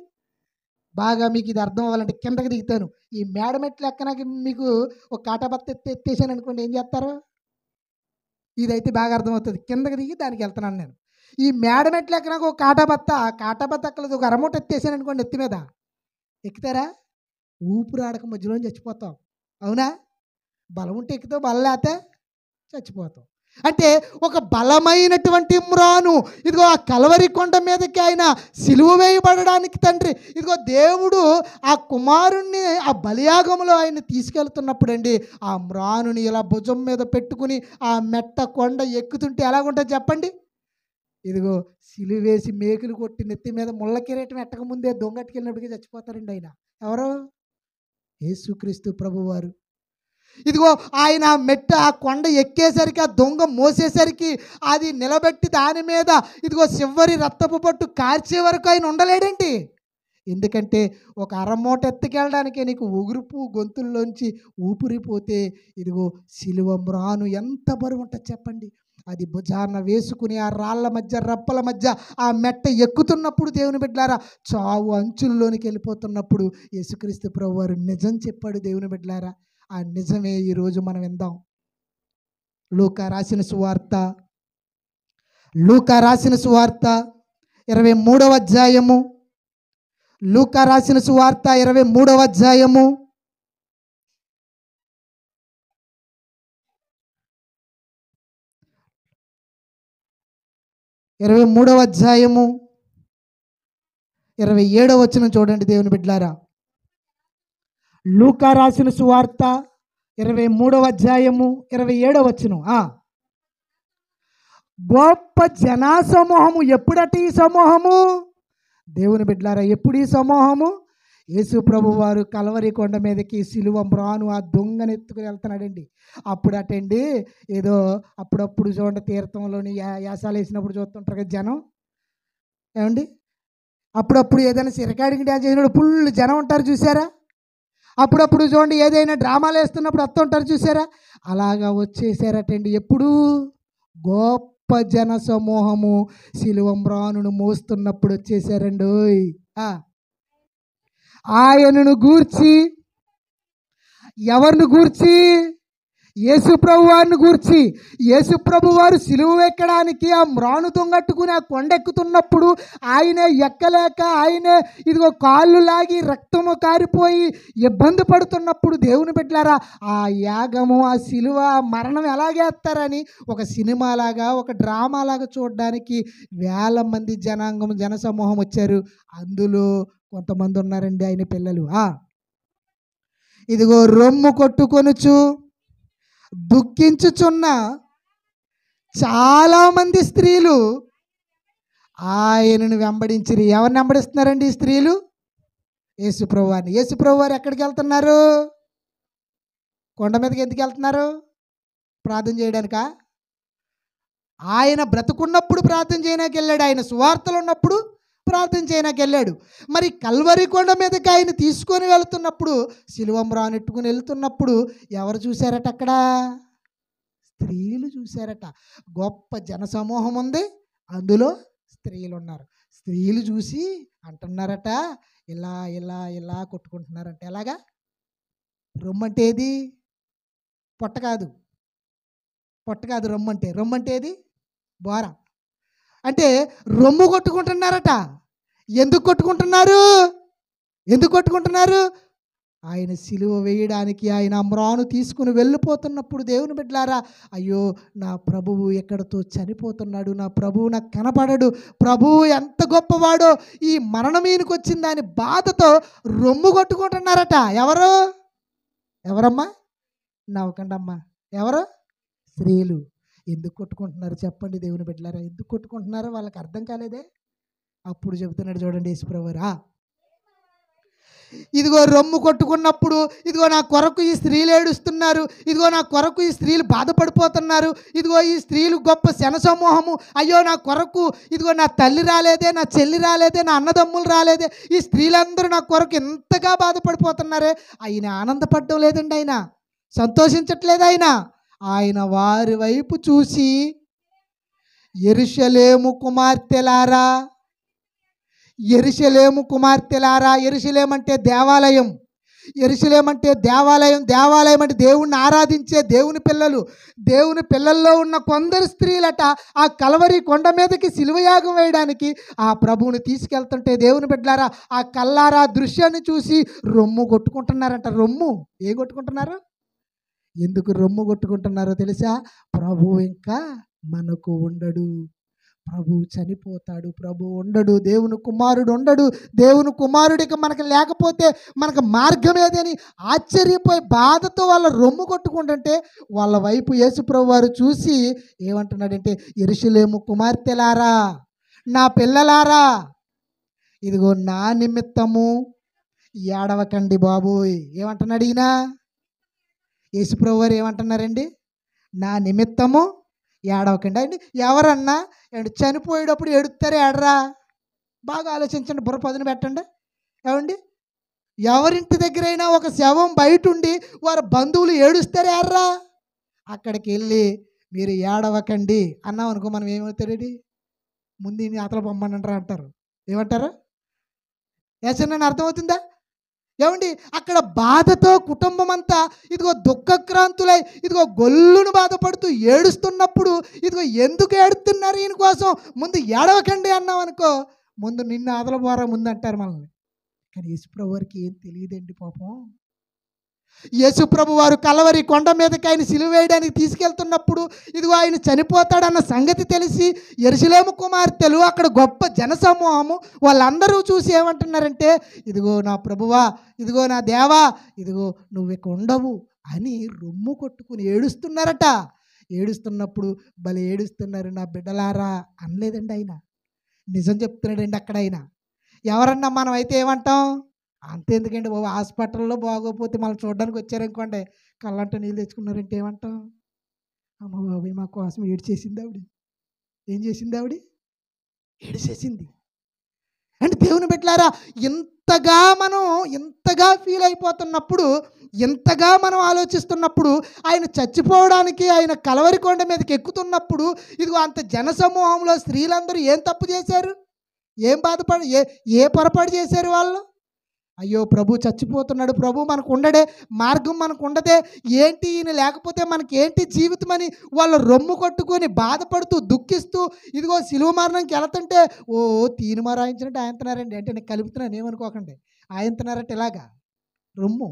బాగా మీకు ఇది అర్థం అవ్వాలంటే కిందకి దిగుతాను. ఈ మేడ మెట్లు ఎక్కడానికి మీకు ఒక కాటాబత్త ఎత్తేసాను అనుకోండి, ఏం చేస్తారు? ఇదైతే బాగా అర్థమవుతుంది. కిందకి దిగి దానికి వెళ్తున్నాను నేను. ఈ మేడ మెట్లు ఎక్కడానికి ఒక కాటాబత్త ఎక్కలేదు, ఒక అరమూట ఎత్తేసాను అనుకోండి, ఎత్తి మీద ఎక్కుతారా? ఊపిరి ఆడక మధ్యలో చచ్చిపోతాం. అవునా? బలం ఉంటే ఎక్కుతావు, బలం లేకపోతే చచ్చిపోతాం. అంటే ఒక బలమైనటువంటి మ్రాను ఇదిగో ఆ కల్వరి కొండ మీదకి ఆయన సిలువ వేయబడడానికి తండ్రి ఇదిగో దేవుడు ఆ కుమారుణ్ణి ఆ బలియాగంలో ఆయన తీసుకెళ్తున్నప్పుడు అండి ఆ మ్రానుని ఇలా భుజం మీద పెట్టుకుని ఆ మెట్ట కొండ ఎక్కుతుంటే ఎలాగుంటుంది చెప్పండి? ఇదిగో సిలువేసి మేకులు కొట్టి నెత్తి మీద ముళ్ళ కిరీటం ఎట్టక ముందే దొంగట్టుకెళ్ళినప్పటికీ చచ్చిపోతారండి ఆయన. ఎవరు? యేసుక్రీస్తు ప్రభువారు. ఇదిగో ఆయన మెట్ట ఆ కొండ ఎక్కేసరికి, ఆ దొంగ మోసేసరికి అది నిలబెట్టి దాని మీద ఇదిగో చివరి రక్తపు పట్టు కార్చే వరకు ఆయన ఉండలేడండి. ఎందుకంటే ఒక అరమూట ఎత్తుకెళ్ళడానికే నీకు ఉగురుపు గొంతుల్లోంచి ఊపిరిపోతే ఇదిగో సిలువ మ్రాను ఎంత బరువు ఉంటుంది చెప్పండి. అది భుజాన వేసుకుని ఆ రాళ్ళ మధ్య రప్పల మధ్య ఆ మెట్ట ఎక్కుతున్నప్పుడు దేవుని బిడ్డలారా, చావు అంచుల్లోనికి వెళ్ళిపోతున్నప్పుడు యేసుక్రీస్తు ప్రభువారు నిజం చెప్పాడు దేవుని బిడ్డలారా. ఆ నిజమే ఈరోజు మనం విందాం. లూకా రాసిన సువార్త 23వ అధ్యాయము. లూకా రాసిన సువార్త 23వ అధ్యాయము 27వ వచనం చూడండి దేవుని బిడ్డలారా. లూకా రాసిన సువార్త 23వ అధ్యాయము 27వ వచనం. గొప్ప జనసమూహము. ఎప్పుడట ఈ సమూహము? దేవుని బిడ్డలారా, ఎప్పుడు ఈ సమూహము? యేసు ప్రభు వారు కల్వరి కొండ మీదకి సిలువ మ్రాను ఆ దొంగను ఎత్తుకుని వెళ్తున్నాడండి. అప్పుడటండి ఏదో అప్పుడప్పుడు చూడండి తీర్థంలోని యాసాలు వేసినప్పుడు చూస్తుంటారు కదా జనం, ఏమండి? అప్పుడప్పుడు ఏదైనా సిరకాడికి డ్యాన్స్ చేసినప్పుడు ఫుల్ జనం ఉంటారు చూసారా? అప్పుడప్పుడు చూడండి ఏదైనా డ్రామాలు వేస్తున్నప్పుడు వస్తుంటారు చూసారా? అలాగా వచ్చేసారటండి. ఎప్పుడు? గొప్ప జన సమూహము సిలువ మ్రానును మోస్తున్నప్పుడు వచ్చేసారండి. ఆయనను గూర్చి, ఎవరిని గూర్చి? యేసు ప్రభు వారిని గూర్చి. యేసు ప్రభు వారు సిలువ ఎక్కడానికి ఆ మ్రాను దొంగట్టుకుని ఆ కొండెక్కుతున్నప్పుడు ఆయనే ఎక్కలేక ఆయనే ఇదిగో కాళ్ళు లాగి రక్తము కారిపోయి ఇబ్బంది పడుతున్నప్పుడు దేవుని బిడ్డలారా, ఆ యాగము ఆ సిలువ మరణం ఎలాగేస్తారని ఒక సినిమాలాగా ఒక డ్రామాలాగా చూడడానికి వేల మంది జనసమూహం వచ్చారు. అందులో కొంతమంది ఉన్నారండి ఆయన పిల్లలు. ఇదిగో రొమ్ము కొట్టుకొనుచు దుఃఖించుచున్న చాలామంది స్త్రీలు ఆయనను వెంబడించిరి. ఎవరిని వెంబడిస్తున్నారండి ఈ స్త్రీలు? యేసుప్రభువారిని. యేసుప్రభువారు ఎక్కడికి వెళ్తున్నారు? కొండ మీదకి ఎందుకు వెళ్తున్నారు? ప్రార్థన చేయడానికా? ఆయన బ్రతుకున్నప్పుడు ప్రార్థన చేయడానికి వెళ్ళాడు. ఆయన సువార్తలు ఉన్నప్పుడు ప్రార్థన చేయడానికి వెళ్ళాడు. మరి కల్వరి కొండ మీదకి ఆయన తీసుకొని వెళుతున్నప్పుడు, సిలువ మ్రానెట్టుకుని వెళ్తున్నప్పుడు ఎవరు చూశారట? అక్కడ స్త్రీలు చూశారట. గొప్ప జనసమూహం ఉంది, అందులో స్త్రీలు ఉన్నారు. స్త్రీలు చూసి అంటున్నారట, ఇలా ఇలా ఇలా కొట్టుకుంటున్నారంట. ఎలాగా? రొమ్మంటే ఏది? పొట్ట కాదు, పొట్ట కాదు రొమ్మంటే. రొమ్మంటే ఏది? బోర. అంటే రొమ్ము కొట్టుకుంటున్నారట. ఎందుకు కొట్టుకుంటున్నారు? ఎందుకు కొట్టుకుంటున్నారు? ఆయన సిలువ వేయడానికి ఆయన మ్రాను తీసుకుని వెళ్ళిపోతున్నప్పుడు దేవుని బిడ్డలారా, అయ్యో నా ప్రభువు ఎక్కడితో చనిపోతున్నాడు, నా ప్రభువు నాకు కనపడడు, ప్రభువు ఎంత గొప్పవాడో, ఈ మరణం ఈయనకు వచ్చింది అని బాధతో రొమ్ము కొట్టుకుంటున్నారట. ఎవరు? ఎవరమ్మా? నవ్వకండమ్మా. ఎవరు? స్త్రీలు. ఎందుకు కొట్టుకుంటున్నారు చెప్పండి దేవుని బిడ్డలారా? ఎందుకు కొట్టుకుంటున్నారో వాళ్ళకి అర్థం కాలేదే. అప్పుడు చెబుతున్నాడు చూడండి యేసుప్రభువారు. ఇదిగో రొమ్ము కొట్టుకున్నప్పుడు, ఇదిగో నా కొరకు ఈ స్త్రీలు ఏడుస్తున్నారు, ఇదిగో నా కొరకు ఈ స్త్రీలు బాధపడిపోతున్నారు, ఇదిగో ఈ స్త్రీలు గొప్ప జనసమూహము, అయ్యో నా కొరకు ఇదిగో నా తల్లి రాలేదే, నా చెల్లి రాలేదే, నా అన్నదమ్ములు రాలేదే, ఈ స్త్రీలందరూ నా కొరకు ఎంతగా బాధపడిపోతున్నారే. ఆయన ఆనందపడడం లేదండి, ఆయన సంతోషించట్లేదు. ఆయన వారి వైపు చూసి, యెరూషలేము కుమార్తెలారా, యెరూషలేము కుమార్తెలారా. యెరూషలేం అంటే దేవాలయం. యెరూషలేం అంటే దేవాలయం. దేవాలయం అంటే దేవుణ్ణి ఆరాధించే దేవుని పిల్లలు. దేవుని పిల్లల్లో ఉన్న కొందరు స్త్రీలట ఆ కల్వరి కొండ మీదకి సిలువయాగం వేయడానికి ఆ ప్రభువుని తీసుకెళ్తుంటే దేవుని బిడ్డలారా, ఆ కల్లారా దృశ్యాన్ని చూసి రొమ్ము కొట్టుకుంటున్నారంట. రొమ్ము ఏ కొట్టుకుంటున్నారు? ఎందుకు రొమ్ము కొట్టుకుంటున్నారో తెలుసా? ప్రభు ఇంకా మనకు ఉండడు, ప్రభు చనిపోతాడు, ప్రభు ఉండడు, దేవుని కుమారుడు ఉండడు, దేవుని కుమారుడికి మనకు లేకపోతే మనకు మార్గం ఏదని ఆశ్చర్యపోయి బాధతో వాళ్ళ రొమ్ము కొట్టుకుంటుంటే వాళ్ళ వైపు యేసుప్రభు వారు చూసి ఏమంటున్నాడంటే, యెరూషలేము కుమార్తెలారా, నా పిల్లలారా, ఇదిగో నా నిమిత్తము ఏడవకండి బాబోయ్. ఏమంటున్నాడు ఈయన? యేసుప్రభు వారు ఏమంటున్నారండి? నా నిమిత్తము ఏడవకండి. అండి ఎవరన్నా చనిపోయేటప్పుడు ఏడుస్తారే ఏడరా? బాగా ఆలోచించండి, బుర్ర పదును పెట్టండి. ఏమండి, ఎవరింటి దగ్గరైనా ఒక శవం బయట ఉండి వారి బంధువులు ఏడుస్తారు ఎర్రా, అక్కడికి వెళ్ళి మీరు ఏడవకండి అన్నాం అనుకో, మనం ఏమవుతారండి, ముందు ఈయన్ని అతల బొమ్మనంటారా అంటారు. ఏమంటారు? ఏసన్నా అర్థమవుతుందా? ఏమండి, అక్కడ బాధతో కుటుంబం అంతా ఇదిగో దుఃఖక్రాంతులై ఇదిగో గొల్లును బాధపడుతూ ఏడుస్తున్నప్పుడు ఇదిగో ఎందుకు ఏడుతున్నారు ఈయన కోసం, ముందు ఏడవకండి అన్నాం అనుకో, ముందు నిన్ను అదలబోరా ముందు అంటారు మనల్ని. కానీ యేసుప్రభు వారికి ఏం తెలియదండి పాపం. యేసుప్రభు వారు కలవరి కొండ మీదకి ఆయన సిలువ వేయడానికి తీసుకెళ్తున్నప్పుడు ఇదిగో ఆయన చనిపోతాడన్న సంగతి తెలిసి యెరూషలేము కుమార్తెలు, అక్కడ గొప్ప జనసమూహము వాళ్ళందరూ చూసి ఏమంటున్నారంటే, ఇదిగో నా ప్రభువా, ఇదిగో నా దేవా, ఇదిగో నువ్వు ఇక ఉండవు అని రొమ్ము కొట్టుకుని ఏడుస్తున్నారట. ఏడుస్తున్నప్పుడు భలే ఏడుస్తున్నారు నా బిడ్డలారా అనలేదండి ఆయన. నిజం చెప్తున్నాడండి అక్కడ ఆయన. ఎవరన్నా మనం అయితే ఏమంటాం, అంతెందుకండి బాబు, హాస్పిటల్లో బాగోపోతే మనం చూడడానికి వచ్చారనుకోండి, కళ్ళంట నీళ్ళు తెచ్చుకున్నారంటే ఏమంటాం, అమ్మ బాబోయ్ మా కోసం ఏడ్చేసింది ఆవిడ. ఏం చేసింది ఆవిడ? ఏడ్చేసింది. అంటే దేవుని బిడ్డలారా, ఇంతగా ఫీల్ అయిపోతున్నప్పుడు, ఇంతగా మనం ఆలోచిస్తున్నప్పుడు, ఆయన చచ్చిపోవడానికి ఆయన కలవరి కొండ మీదకి ఎక్కుతున్నప్పుడు ఇదిగో అంత జనసమూహంలో స్త్రీలందరూ ఏం తప్పు చేశారు, ఏం బాధపడి ఏ పొరపాటు చేశారు వాళ్ళు? అయ్యో ప్రభు చచ్చిపోతున్నాడు, ప్రభు మనకు ఉండడే, మార్గం మనకు ఉండదే, ఏంటి ఈయన లేకపోతే మనకి ఏంటి జీవితం అని వాళ్ళు రొమ్ము కొట్టుకొని బాధపడుతూ దుఃఖిస్తూ ఇదిగో సిలువ మరణంకి వెళ్తుంటే ఓ తీను మరాయించినట్టు ఆయనతున్నారండి. అంటే నేను కలుపుతున్నాను ఏమనుకోకండి, ఆయనతున్నారట ఇలాగా రొమ్ము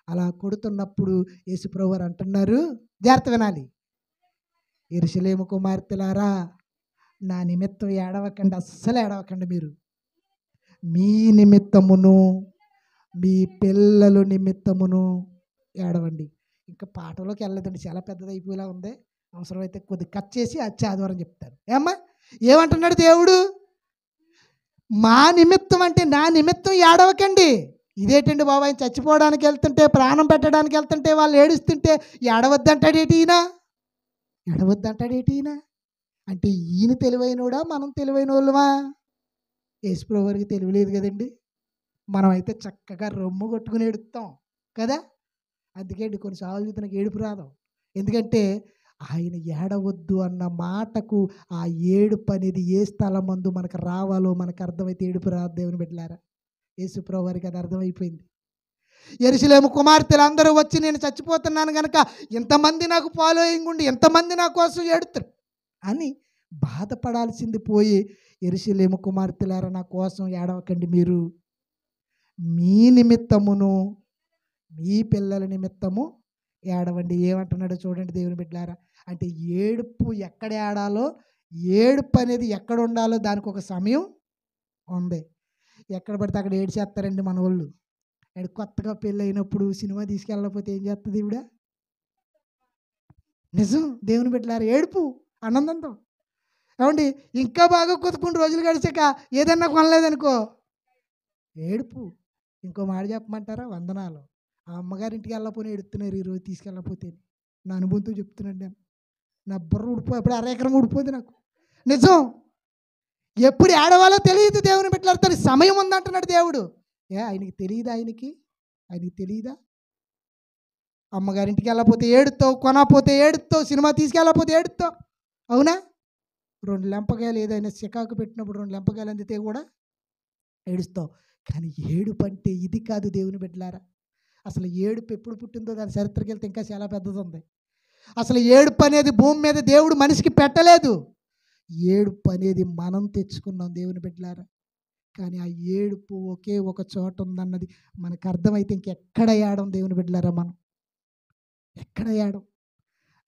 అలా కొడుతున్నప్పుడు యేసుప్రభు వారు అంటున్నారు, జాగ్రత్త వినాలి, యెరూషలేము కుమార్తెలారా నా నిమిత్తం ఏడవకండి, అస్సలు ఏడవకండి. మీరు మీ నిమిత్తమును మీ పిల్లల నిమిత్తమును ఏడవండి. ఇంకా పాటలోకి వెళ్ళలేదండి, చాలా పెద్దది అయిపోయేలా ఉంది. అవసరమైతే కొద్ది కట్ చేసి వచ్చే ఆదివారం చెప్తాను. ఏమ్మా ఏమంటున్నాడు దేవుడు? మా నిమిత్తం అంటే నా నిమిత్తం ఏడవకండి. ఇదేంటండి బాబు, ఆయన చచ్చిపోవడానికి వెళ్తుంటే, ప్రాణం పెట్టడానికి వెళ్తుంటే వాళ్ళు ఏడుస్తుంటే ఏడవద్దంటాడేటి ఈయన? ఏడవద్దంటాడేటి ఈయన? అంటే ఈయన తెలివైనోడా, మనం తెలివైన వాళ్ళమా? యేసుప్రభు వారికి తెలియలేదు కదండి. మనమైతే చక్కగా రొమ్ము కొట్టుకుని ఏడుస్తాం కదా. అందుకేంటి కొన్నిసార్లు నాకు ఏడుపు రాదు. ఎందుకంటే ఆయన ఏడవద్దు అన్న మాటకు ఆ ఏడుపు అనేది ఏ స్థలం మందు మనకు రావాలో మనకు అర్థమైతే ఏడుపు రాదు. దేవుని బిడ్డలారా, యేసుప్రభు వారికి అది అర్థమైపోయింది. యెరూషలేము కుమార్తెలు అందరూ వచ్చి నేను చచ్చిపోతున్నాను కనుక ఎంతమంది నాకు ఫాలోయింగ్ ఉండి ఎంతమంది నా కోసం ఏడుతారు అని బాధపడాల్సింది పోయి, యెరూషలేము కుమార్తెలారా నా కోసం ఏడవకండి, మీరు మీ నిమిత్తమును మీ పిల్లల నిమిత్తము ఏడవండి. ఏమంటున్నాడో చూడండి దేవుని బిడ్డలారా. అంటే ఏడుపు ఎక్కడ ఏడాలో, ఏడుపు అనేది ఎక్కడ ఉండాలో దానికి ఒక సమయం ఉంది. ఎక్కడ పడితే అక్కడ ఏడ్చేస్తారండి మన వాళ్ళు. కొత్తగా పెళ్ళి అయినప్పుడు సినిమా తీసుకెళ్ళకపోతే ఏం చేస్తుంది ఈవిడ? నిజం దేవుని బిడ్డలారా, ఏడుపు ఆనందంతో. ఏమండి, ఇంకా బాగా కొన్ని రోజులు గడిచాక ఏదన్నా కొనలేదనుకో ఏడుపు. ఇంకో మాట చెప్పమంటారా? వందనాలు. ఆ అమ్మగారింటికి వెళ్ళకపోతే ఎడుతున్నారు ఈరోజు తీసుకెళ్ళకపోతే. నా అనుభవంతో చెప్తున్నాను నేను. నా బుర్ర ఊడిపోయి అప్పుడు అరెకరం ఊడిపోయింది నాకు. నిజం, ఎప్పుడు ఏడవాలో తెలియదు దేవుని బిడ్డలారా. తన సమయం ఉందంటున్నాడు దేవుడు. ఆయనకి తెలియదా? ఆయనకి తెలియదా? అమ్మగారింటికి వెళ్ళకపోతే ఏడుతావు, కొనకపోతే ఏడుతావు, సినిమా తీసుకెళ్ళకపోతే ఏడుతావు, అవునా? 2 లెంపకాయలు ఏదైనా చికాకు పెట్టినప్పుడు 2 లెంపకాయలు అందితే కూడా ఏడుస్తావు. కానీ ఏడుపు అంటే ఇది కాదు దేవుని బిడ్డలారా. అసలు ఏడుపు ఎప్పుడు పుట్టిందో దాని చరిత్రకి వెళ్తే ఇంకా చాలా పెద్దది ఉంది. అసలు ఏడుపు అనేది భూమి మీద దేవుడు మనిషికి పెట్టలేదు. ఏడుపు అనేది మనం తెచ్చుకున్నాం దేవుని బిడ్డలారా. కానీ ఆ ఏడుపు ఒకే ఒక చోట ఉందన్నది మనకు అర్థమైతే ఇంకెక్కడ ఏడం దేవుని బిడ్డలారా, మనం ఎక్కడ ఏడం.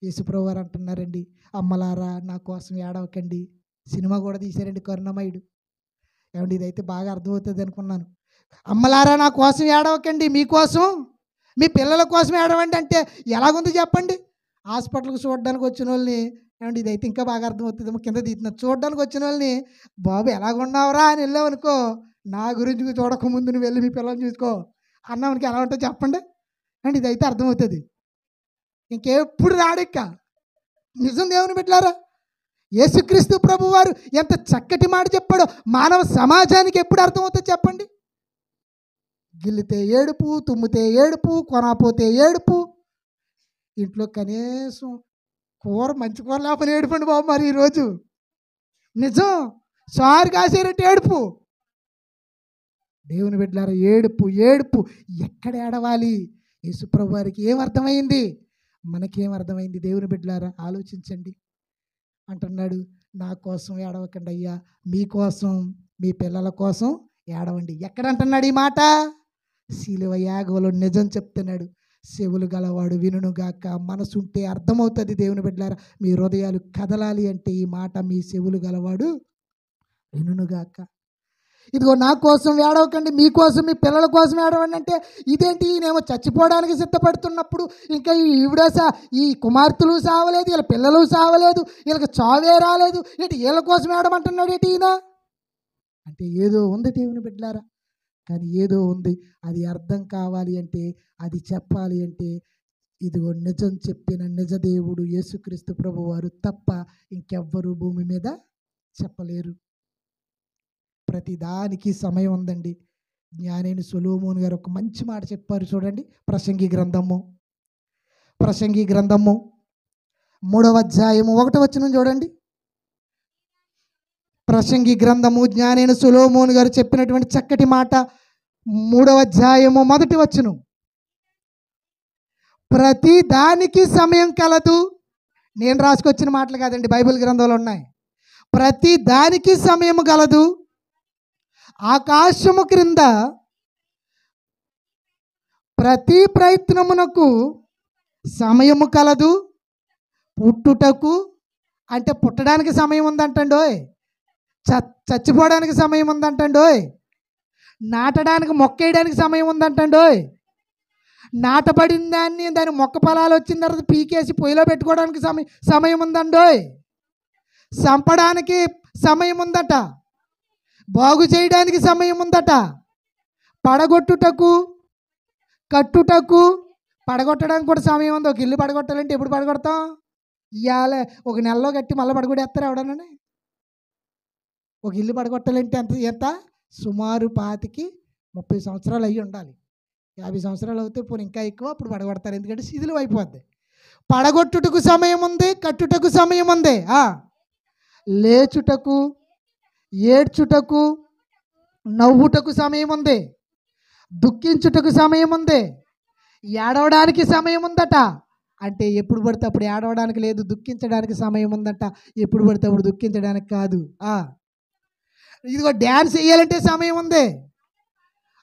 యేసుప్రభు వారు అంటున్నారండి, అమ్మలారా నా కోసం ఏడవకండి. సినిమా కూడా తీశారండి కరుణమయుడు. ఏమండి, ఇదైతే బాగా అర్థమవుతుంది అనుకున్నాను. అమ్మలారా నా కోసం ఏడవకండి, మీకోసం మీ పిల్లల కోసం ఏడవండి అంటే ఎలాగుంది చెప్పండి? హాస్పిటల్కి చూడడానికి వచ్చిన వాళ్ళని, ఏమండి ఇదైతే ఇంకా బాగా అర్థమవుతుంది, కింద తీస్తున్నారు, చూడడానికి వచ్చిన వాళ్ళని బాబు ఎలాగున్నావురా అని వెళ్ళావనుకో, నా గురించి చూడకముందు నువ్వు వెళ్ళి మీ పిల్లల్ని చూసుకో అన్నామనికి ఎలా ఉంటుందో చెప్పండి. అండి ఇదైతే అర్థమవుతుంది. ఇంకెప్పుడు రాడిక్క. నిజం దేవుని బిడ్డలారా, యేసుక్రీస్తు ప్రభు వారు ఎంత చక్కటి మాట చెప్పాడో మానవ సమాజానికి ఎప్పుడు అర్థమవుతుంది చెప్పండి? గిల్లితే ఏడుపు, తుమ్మితే ఏడుపు, కొనపోతే ఏడుపు. ఇంట్లో కనీసం కూర మంచి కూర లేకపోతే ఏడుపండి బాబు. మరి ఈరోజు నిజం, సారి కాసేరంటే ఏడుపు. దేవుని బిడ్డలారా, ఏడుపు ఏడుపు. ఎక్కడ ఏడవాలి? యేసుప్రభు వారికి ఏం అర్థమైంది? మనకేం అర్థమైంది? దేవుని బిడ్డలారా ఆలోచించండి. అంటున్నాడు, నా కోసం ఏడవకండి అయ్యా, మీకోసం, మీ పిల్లల కోసం ఏడవండి. ఎక్కడ అంటున్నాడు ఈ మాట? శిలువ యాగంలో నిజం చెప్తున్నాడు. చెవులు గలవాడు వినుగాక. మనసుంటే అర్థమవుతుంది. దేవుని బిడ్డలారా, మీ హృదయాలు కదలాలి అంటే ఈ మాట మీ చెవులు గలవాడు వినుగాక. ఇదిగో నా కోసం ఏడవకండి, మీకోసం, మీ పిల్లల కోసం ఏడవండి అంటే ఇదేంటి? ఈయనేమో చచ్చిపోవడానికి సిద్ధపడుతున్నప్పుడు ఇంకా ఈ కుమార్తెలు సావలేదు, వీళ్ళ పిల్లలు సావలేదు, వీళ్ళకి చావే రాలేదు, ఏంటి వీళ్ళ కోసం ఏడమంటున్నాడు ఏంటి ఈయన? అంటే ఏదో ఉంది దేవుని బిడ్డలారా. కానీ ఏదో ఉంది. అది అర్థం కావాలి అంటే, అది చెప్పాలి అంటే, ఇదిగో నిజం చెప్పిన నిజదేవుడు యేసుక్రీస్తు ప్రభువారు తప్ప ఇంకెవ్వరూ భూమి మీద చెప్పలేరు. ప్రతిదానికి సమయం ఉందండి. జ్ఞానైన సొలొమోను గారు ఒక మంచి మాట చెప్పారు చూడండి. ప్రసంగి గ్రంథము 3వ అధ్యాయము 1వ వచనం చూడండి. ప్రసంగి గ్రంథము జ్ఞానైన సొలొమోను గారు చెప్పినటువంటి చక్కటి మాట. 3వ అధ్యాయము 1వ వచనం. ప్రతి దానికి సమయం కలదు. నేను రాసుకొచ్చిన మాటలు కాదండి, బైబిల్ గ్రంథంలో ఉన్నాయి. ప్రతి దానికి సమయము కలదు. ఆకాశము క్రింద ప్రతి ప్రయత్నమునకు సమయము కలదు. పుట్టుటకు అంటే పుట్టడానికి సమయం ఉందంటండోయ్. చచ్చిపోవడానికి సమయం ఉందంటండోయ్. నాటడానికి మొక్కేయడానికి సమయం ఉందంటండోయ్. నాటబడిన దాని మొక్క ఫలాలు వచ్చిన తర్వాత పీకేసి పొయ్యిలో పెట్టుకోవడానికి సమయం ఉందండోయ్. చంపడానికి సమయం ఉందట. బాగు చేయడానికి సమయం ఉందట. పడగొట్టుటకు, కట్టుటకు, పడగొట్టడానికి కూడా సమయం ఉంది. ఒక ఇల్లు పడగొట్టాలంటే ఎప్పుడు పడగొడతాం? ఇవాళ ఒక నెలలో కట్టి మళ్ళీ పడగొడేస్తారు ఎవడనని. ఒక ఇల్లు పడగొట్టాలంటే ఎంత సుమారు 25-30 సంవత్సరాలు అయ్యి ఉండాలి. 50 సంవత్సరాలు అవుతే పోనీ ఇంకా ఎక్కువ, అప్పుడు పడగొడతారు. ఎందుకంటే శిథిలం అయిపోద్ది. పడగొట్టుటకు సమయం ఉంది, కట్టుటకు సమయం ఉంది. లేచుటకు, ఏడ్చుటకు, నవ్వుటకు సమయం ఉంది. దుఃఖించుటకు సమయం ఉంది. ఏడవడానికి సమయం ఉందట. అంటే ఎప్పుడు పడితే అప్పుడు ఏడవడానికి లేదు, దుఃఖించడానికి సమయం ఉందట. ఎప్పుడు పడితే అప్పుడు దుఃఖించడానికి కాదు. ఇదిగో డ్యాన్స్ వేయాలంటే సమయం ఉంది.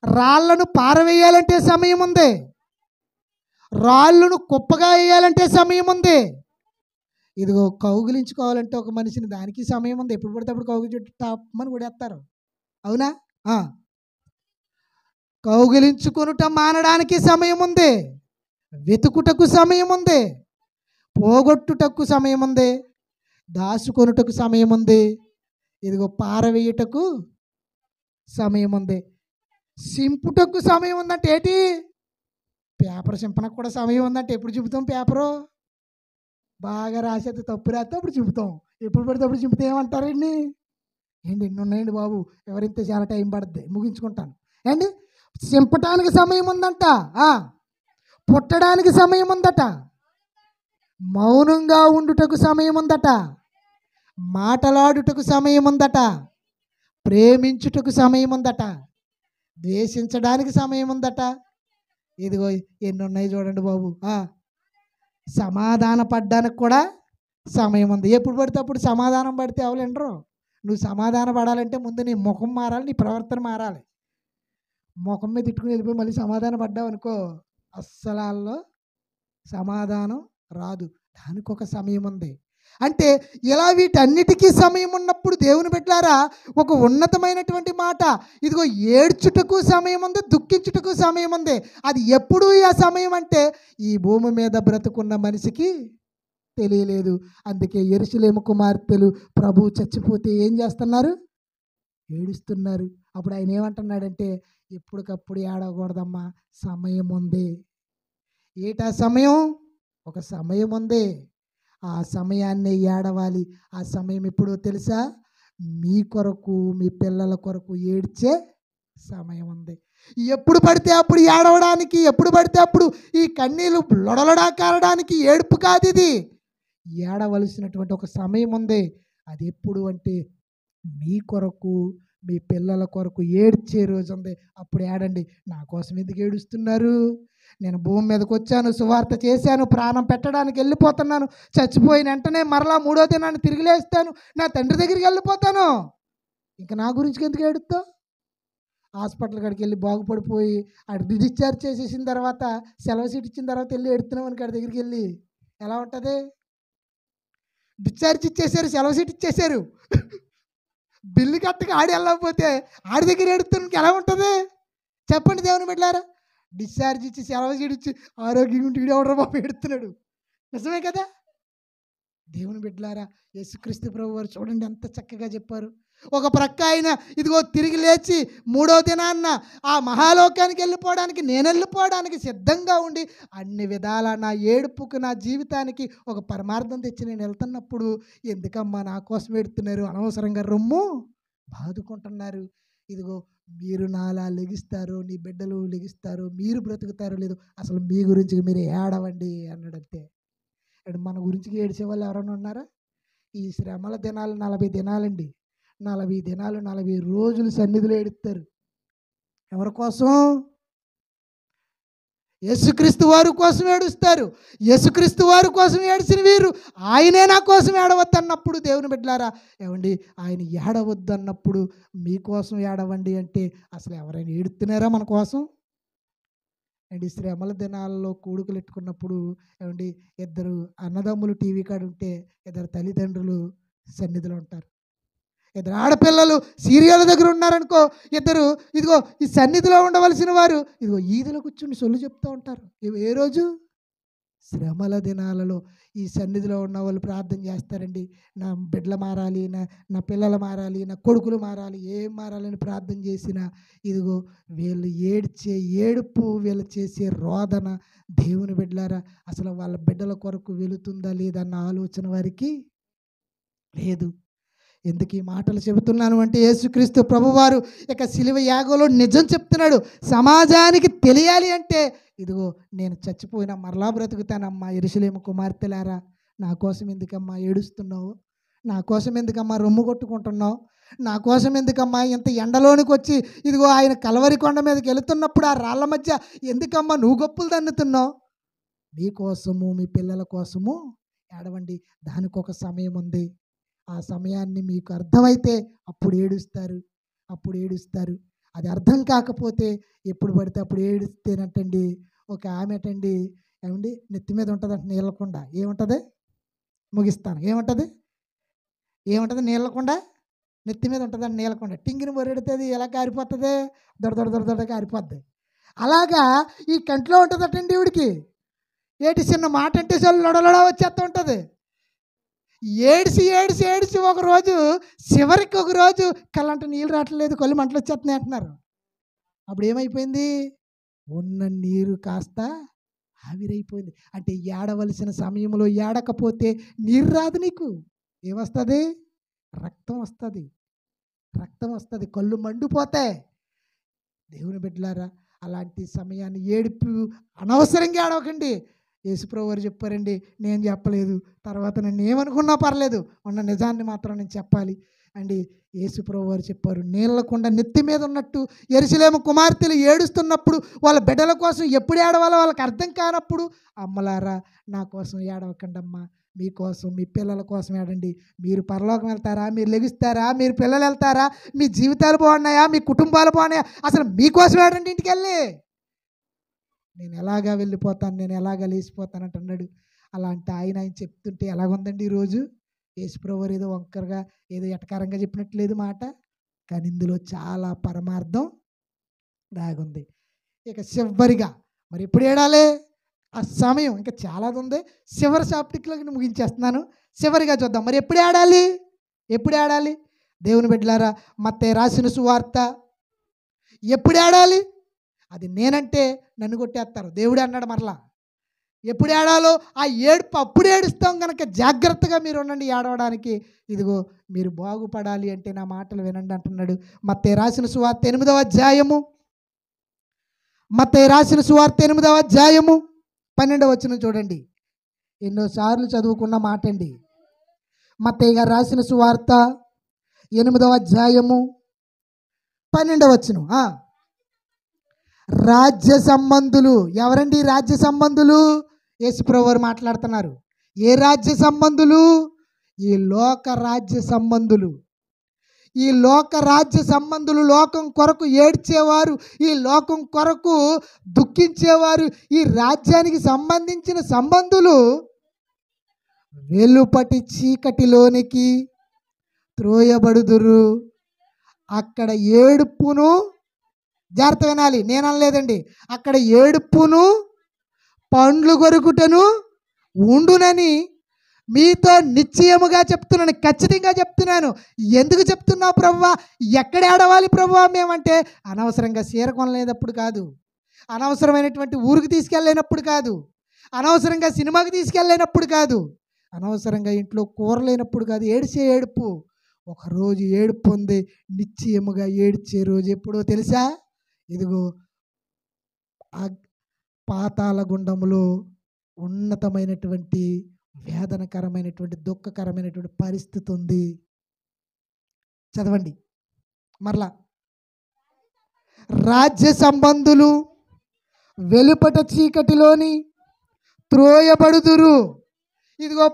రాళ్లను పారవేయాలంటే సమయం ఉంది. రాళ్ళను కుప్పగా వేయాలంటే సమయం ఉంది. ఇదిగో కౌగిలించుకోవాలంటే ఒక మనిషిని, దానికి సమయం ఉంది. ఎప్పుడు పడితే అప్పుడు కౌగిలి టాప్మని కొడేస్తారు. అవునా? కౌగిలించుకొనుట మానడానికి సమయం ఉంది. వెతుకుటకు సమయం ఉంది. పోగొట్టుటకు సమయం ఉంది. దాచుకొనుటకు సమయం ఉంది. ఇదిగో పారవేయుటకు సమయం ఉంది. సింపుటకు సమయం ఉందంటే ఏంటి? పేపర్ సింపనకు కూడా సమయం ఉందంటే ఎప్పుడు చూపుతాం? పేపరు బాగా రాసేది తప్పు రాస్తే అప్పుడు చూపుతాం. ఎప్పుడు పడితే అప్పుడు చూపితే ఏమంటారండి? ఎన్ని ఉన్నాయండి బాబు, ఎవరైతే చాలా టైం పడుతుంది, ముగించుకుంటాను ఏండి. సింపటానికి సమయం ఉందంట. పుట్టడానికి సమయం ఉందట. మౌనంగా ఉండుటకు సమయం ఉందట. మాటలాడుటకు సమయం ఉందట. ప్రేమించుటకు సమయం ఉందట. ద్వేషించడానికి సమయం ఉందట. ఇదిగో ఎన్ని ఉన్నాయి చూడండి బాబు. సమాధాన పడ్డానికి కూడా సమయం ఉంది. ఎప్పుడు పడితే అప్పుడు సమాధానం పడితే ఎవరు వినరు. నువ్వు సమాధాన పడాలంటే ముందు నీ ముఖం మారాలి, నీ ప్రవర్తన మారాలి. ముఖం మీద తిట్టుకుని వెళ్ళిపోయి మళ్ళీ సమాధానం పడ్డావు అనుకో, అస్సలాల్లో సమాధానం రాదు. దానికి ఒక సమయం ఉంది. అంటే ఇలా వీటన్నిటికీ సమయం ఉన్నప్పుడు దేవుని బిడ్డలారా, ఒక ఉన్నతమైనటువంటి మాట. ఇదిగో ఏడ్చుటకు సమయం ఉంది, దుఃఖించుటకు సమయం ఉంది. అది ఎప్పుడు ఆ సమయం అంటే ఈ భూమి మీద బ్రతుకున్న మనిషికి తెలియలేదు. అందుకే యెరూషలేము కుమార్తెలు ప్రభు చచ్చిపోతే ఏం చేస్తున్నారు? ఏడుస్తున్నారు. అప్పుడు ఆయన ఏమంటున్నాడంటే, ఎప్పటికప్పుడు ఏడవకూడదమ్మా, సమయం ఉంది. ఏటా సమయం? ఒక సమయం ఉంది. ఆ సమయాన్ని ఏడవాలి. ఆ సమయం ఎప్పుడో తెలుసా? మీ కొరకు, మీ పిల్లల కొరకు ఏడ్చే సమయం ఉంది. ఎప్పుడు పడితే అప్పుడు ఏడవడానికి, ఎప్పుడు పడితే అప్పుడు ఈ కన్నీళ్ళు లొడలొడా కారడానికి ఏడుపు కాదు ఇది. ఏడవలసినటువంటి ఒక సమయం ఉంది. అది ఎప్పుడు అంటే మీ కొరకు, మీ పిల్లల కొరకు ఏడ్చే రోజు ఉంది. అప్పుడు ఏడండి. నా కోసం ఎందుకు ఏడుస్తున్నారు? నేను భూమి మీదకి వచ్చాను, సువార్త చేశాను, ప్రాణం పెట్టడానికి వెళ్ళిపోతున్నాను. చచ్చిపోయిన వెంటనే మరలా మూడో దినాన్ని తిరిగి లేస్తాను, నా తండ్రి దగ్గరికి వెళ్ళిపోతాను. ఇంకా నా గురించి ఎందుకు ఏడుస్తావు? హాస్పిటల్ కాడికి వెళ్ళి బాగుపడిపోయి అటు డిశ్చార్జ్ చేసేసిన తర్వాత, సెలవు సీట్ ఇచ్చిన తర్వాత వెళ్ళి ఎడుతున్నాం అని కాడి దగ్గరికి వెళ్ళి ఎలా ఉంటుంది? డిశ్చార్జ్ ఇచ్చేసారు, సెలవు సీట్ ఇచ్చేసారు, బిల్లు కట్టగా ఆడి వెళ్ళకపోతే ఆడి దగ్గర ఎడుతున్నానికి ఎలా ఉంటుంది? చెప్పండి దేవుని బిడ్డలారా. డిశ్చార్జ్ ఇచ్చి సెలవు సీట్ ఇచ్చి ఆరోగ్యంగా ఉంటే ఎవడో బాబు ఎడుతున్నాడు. నిజమే కదా దేవుని బిడ్డలారా. యేసుక్రీస్తు ప్రభు వారు చూడండి ఎంత చక్కగా చెప్పారు. ఒక ప్రక్క ఆయన ఇదిగో తిరిగి లేచి మూడో దినాన్న ఆ మహాలోకానికి వెళ్ళిపోవడానికి, నేను వెళ్ళిపోవడానికి సిద్ధంగా ఉండి అన్ని విధాల నా ఏడుపుకు, నా జీవితానికి ఒక పరమార్థం తెచ్చి నేను వెళ్తున్నప్పుడు ఎందుకమ్మా నా కోసం ఎడుతున్నారు? అనవసరంగా రొమ్ము బాదుకుంటున్నారు. ఇదిగో మీరు నాలా లెగిస్తారు, నీ బిడ్డలు లెగిస్తారు, మీరు బ్రతుకుతారో లేదో అసలు మీ గురించి మీరు ఏడవండి అన్నాడంతే. మన గురించి ఏడ్చే వాళ్ళు ఎవరైనా ఉన్నారా? ఈ శ్రమల దినాలు 40 దినాలండి. 40 దినాలు 40 రోజులు సన్నిధిలో ఏడుస్తారు. ఎవరి కోసం? యేసుక్రీస్తు వారి కోసం ఏడుస్తారు. యేసుక్రీస్తు వారి కోసం ఏడ్చిన వీరు ఆయనే నా కోసం ఏడవద్దు అన్నప్పుడు దేవుని బిడ్డలారా, ఏమండి ఆయన ఏడవద్దు అన్నప్పుడు మీకోసం ఏడవండి అంటే అసలు ఎవరైనా ఏడుతున్నారా మన కోసం? అండ్ ఈ శ్రమల దినాల్లో కూడుకులు ఎట్టుకున్నప్పుడు ఏమండి ఇద్దరు అన్నదమ్ములు టీవీ కాడ ఉంటే ఇద్దరు తల్లిదండ్రులు సన్నిధిలో ఉంటారు. ఇద్దరు ఆడపిల్లలు సీరియల్ దగ్గర ఉన్నారనుకో, ఇద్దరు ఇదిగో ఈ సన్నిధిలో ఉండవలసిన వారు ఇదిగో ఈదులో కూర్చుని సొల్లు చెప్తూ ఉంటారు. ఏ రోజు? శ్రమల దినాలలో ఈ సన్నిధిలో ఉన్న వాళ్ళు ప్రార్థన చేస్తారండి. నా బిడ్డలు మారాలి, నా పిల్లలు మారాలి, నా కొడుకులు మారాలి, ఏం మారాలని ప్రార్థన చేసినా ఇదిగో వీళ్ళు ఏడ్చే ఏడుపు, వీళ్ళు చేసే రోదన దేవుని బిడ్డలారా అసలు వాళ్ళ బిడ్డల కొరకు వెళుతుందా లేదన్న ఆలోచన వారికి లేదు. ఎందుకు ఈ మాటలు చెబుతున్నాను అంటే యేసుక్రీస్తు ప్రభువారు ఇక శిలువ యాగంలో నిజం చెప్తున్నాడు. సమాజానికి తెలియాలి అంటే ఇదిగో నేను చచ్చిపోయినా మరలా బ్రతుకుతానమ్మా. యెరూషలేము కుమార్తెలారా, నా కోసం ఎందుకమ్మా ఏడుస్తున్నావు? నా కోసం ఎందుకమ్మా రొమ్ము కొట్టుకుంటున్నావు? నా కోసం ఎందుకమ్మా ఇంత ఎండలోనికి వచ్చి ఇదిగో ఆయన కలవరి కొండ మీదకి వెళుతున్నప్పుడు ఆ రాళ్ళ మధ్య ఎందుకమ్మా నువ్వు గొప్పులు దన్నుతున్నావు? మీకోసము, మీ పిల్లల కోసము ఏడవండి. దానికి ఒక సమయం ఉంది. ఆ సమయాన్ని మీకు అర్థమైతే అప్పుడు ఏడుస్తారు, అప్పుడు ఏడుస్తారు. అది అర్థం కాకపోతే ఎప్పుడు పడితే అప్పుడు ఏడుస్తేనట్టండి. ఒక ఆమె అటండి ఏమండి నెత్తి మీద ఉంటుందంట నీళ్ళకుండా. ఏముంటుంది? ముగిస్తాను. ఏముంటుంది? నీళ్ళకుండా నెత్తి మీద ఉంటుందండి నీళ్ళకుండా. టింగిని మొరెడితే ఎలా కారిపోతుంది? దొడ దొడ దొడ దొడ కారిపోద్ది. అలాగా ఈ కంట్లో ఉంటుందటండి ఈవిడికి. ఏటి చిన్న మాట అంటే చాలు లొడలొడ వచ్చేస్తూ ఉంటుంది. ఏడిసి ఏడిసి ఏడిసి ఒకరోజు చివరికి ఒకరోజు కళ్ళంట నీళ్ళు రావట్లేదు, కళ్ళు మంటలు వచ్చేస్తున్నాయి అంటున్నారు. అప్పుడు ఏమైపోయింది? ఉన్న నీరు కాస్త ఆవిరైపోయింది. అంటే ఏడవలసిన సమయంలో ఏడకపోతే నీరు రాదు. నీకు ఏమొస్తుంది? రక్తం వస్తుంది, రక్తం వస్తుంది, కళ్ళు మండిపోతాయి. దేవుని బిడ్డలారా అలాంటి సమయాన్ని ఏడుపు అనవసరంగా ఏడవకండి. యేసుప్రభు వారు చెప్పారండి, నేను చెప్పలేదు, తర్వాత నన్ను ఏమనుకున్నా పర్లేదు, ఉన్న నిజాన్ని మాత్రం నేను చెప్పాలి అండి. యేసుప్రభు వారు చెప్పారు, నీళ్ళకుండా నెత్తి మీద ఉన్నట్టు యెరూషలేము కుమార్తెలు ఏడుస్తున్నప్పుడు వాళ్ళ బిడ్డల కోసం ఎప్పుడు ఏడవాలో వాళ్ళకి అర్థం కానప్పుడు అమ్మలారా నా కోసం ఏడవకండి అమ్మా, మీకోసం, మీ పిల్లల కోసం ఏడండి. మీరు పరలోకం వెళ్తారా? మీరు లెగుస్తారా? మీరు పిల్లలు వెళ్తారా? మీ జీవితాలు బాగున్నాయా? మీ కుటుంబాలు బాగున్నాయా? అసలు మీకోసం ఏడండి ఇంటికి వెళ్ళి. నేను ఎలాగా వెళ్ళిపోతాను, నేను ఎలాగా లేచిపోతాను అంటున్నాడు. అలాంటి ఆయన చెప్తుంటే ఎలాగుందండి ఈరోజు? యేసుప్రభు ఏదో వంకరగా ఏదో ఎటకారంగా చెప్పినట్లేదు మాట, కానీ ఇందులో చాలా పరమార్థం దాగుంది. ఇక చివరిగా మరి ఎప్పుడు ఏడాలి? ఆ సమయం ఇంకా చాలాది ఉంది. చివరి చాప్టిక్లో ముగించేస్తున్నాను. చివరిగా చూద్దాం మరి ఎప్పుడు ఏడాలి? ఎప్పుడు ఏడాలి? దేవుని బిడ్డలారా మత్తయి రాసిన సువార్త ఎప్పుడు ఏడాలి? అది నేనంటే నన్ను కొట్టేస్తారు. దేవుడే అన్నాడు మరలా, ఎప్పుడు ఏడాలో ఆ ఏడుపు అప్పుడు ఏడుస్తాం కనుక జాగ్రత్తగా మీరు ఉండండి ఏడవడానికి. ఇదిగో మీరు బాగుపడాలి అంటే నా మాటలు వినండి అంటున్నాడు. మత్తయి రాసిన సువార్త 8వ అధ్యాయము, మత్తయి రాసిన సువార్త 8వ అధ్యాయము 12వ వచనం చూడండి. ఎన్నోసార్లు చదువుకున్న మాట అండి. మత్తయి గారు రాసిన సువార్త 8వ అధ్యాయము 12వ వచనం. రాజ్య సంబంధులు ఎవరండి? రాజ్య సంబంధులు యేసుప్రభువు వారు మాట్లాడుతున్నారు. ఏ రాజ్య సంబంధులు? ఈ లోక రాజ్య సంబంధులు. ఈ లోక రాజ్య సంబంధులు, లోకం కొరకు ఏడ్చేవారు, ఈ లోకం కొరకు దుఃఖించేవారు, ఈ రాజ్యానికి సంబంధించిన సంబంధులు వెలుపటి చీకటిలోనికి త్రోయబడుదురు. అక్కడ ఏడుపును, జాగ్రత్త వినాలి, నేను అనలేదండి, అక్కడ ఏడుపును పండ్లు కొరుకుటను ఉండునని మీతో నిశ్చయముగా చెప్తున్నాను, ఖచ్చితంగా చెప్తున్నాను. ఎందుకు చెప్తున్నావు ప్రభువా? ఎక్కడ ఏడవాలి ప్రభువా మేమంటే, అనవసరంగా చీర కొనలేనప్పుడు కాదు, అనవసరమైనటువంటి ఊరికి తీసుకెళ్ళలేనప్పుడు కాదు, అనవసరంగా సినిమాకి తీసుకెళ్ళలేనప్పుడు కాదు, అనవసరంగా ఇంట్లో కూర లేనప్పుడు కాదు. ఏడ్చే ఏడుపు, ఒకరోజు ఏడుపు ఉంది, నిశ్చయముగా ఏడ్చే రోజు ఎప్పుడో తెలుసా? ఇదిగో ఆ పాతాళ గుండములో ఉన్నతమైనటువంటి వేదనకరమైనటువంటి దుఃఖకరమైనటువంటి పరిస్థితి ఉంది. చదవండి మరలా. రాజ్య సంబంధులు వెలుపట చీకటిలోని త్రోయబడుదురు. ఇదిగో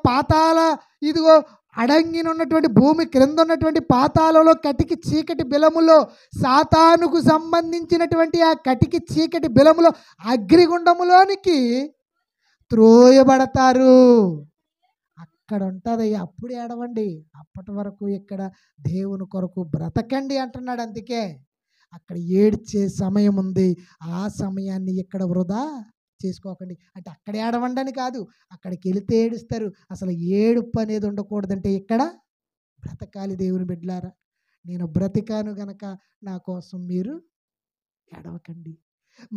ఇదిగో అడంగినున్నటువంటి భూమి క్రింద ఉన్నటువంటి పాతాళంలో కటికి చీకటి బిలములో, సాతానుకు సంబంధించినటువంటి ఆ కటికి చీకటి బిలములో అగ్నిగుండములోనికి త్రోయబడతారు. అక్కడ ఉంటుంది. అప్పుడు ఏడవండి, అప్పటి వరకు ఇక్కడ దేవుని కొరకు బ్రతకండి అంటున్నాడు. అందుకే అక్కడ ఏడ్చే సమయం ఉంది, ఆ సమయాన్ని ఇక్కడ వృధా చేసుకోకండి. అంటే అక్కడ ఏడవండి అని కాదు, అక్కడికి వెళితే ఏడుస్తారు. అసలు ఏడుపు అనేది ఉండకూడదంటే ఇక్కడ బ్రతకాలి. దేవుని బిడ్డలారా, నేను బ్రతికాను గనక నా కోసం మీరు ఏడవకండి.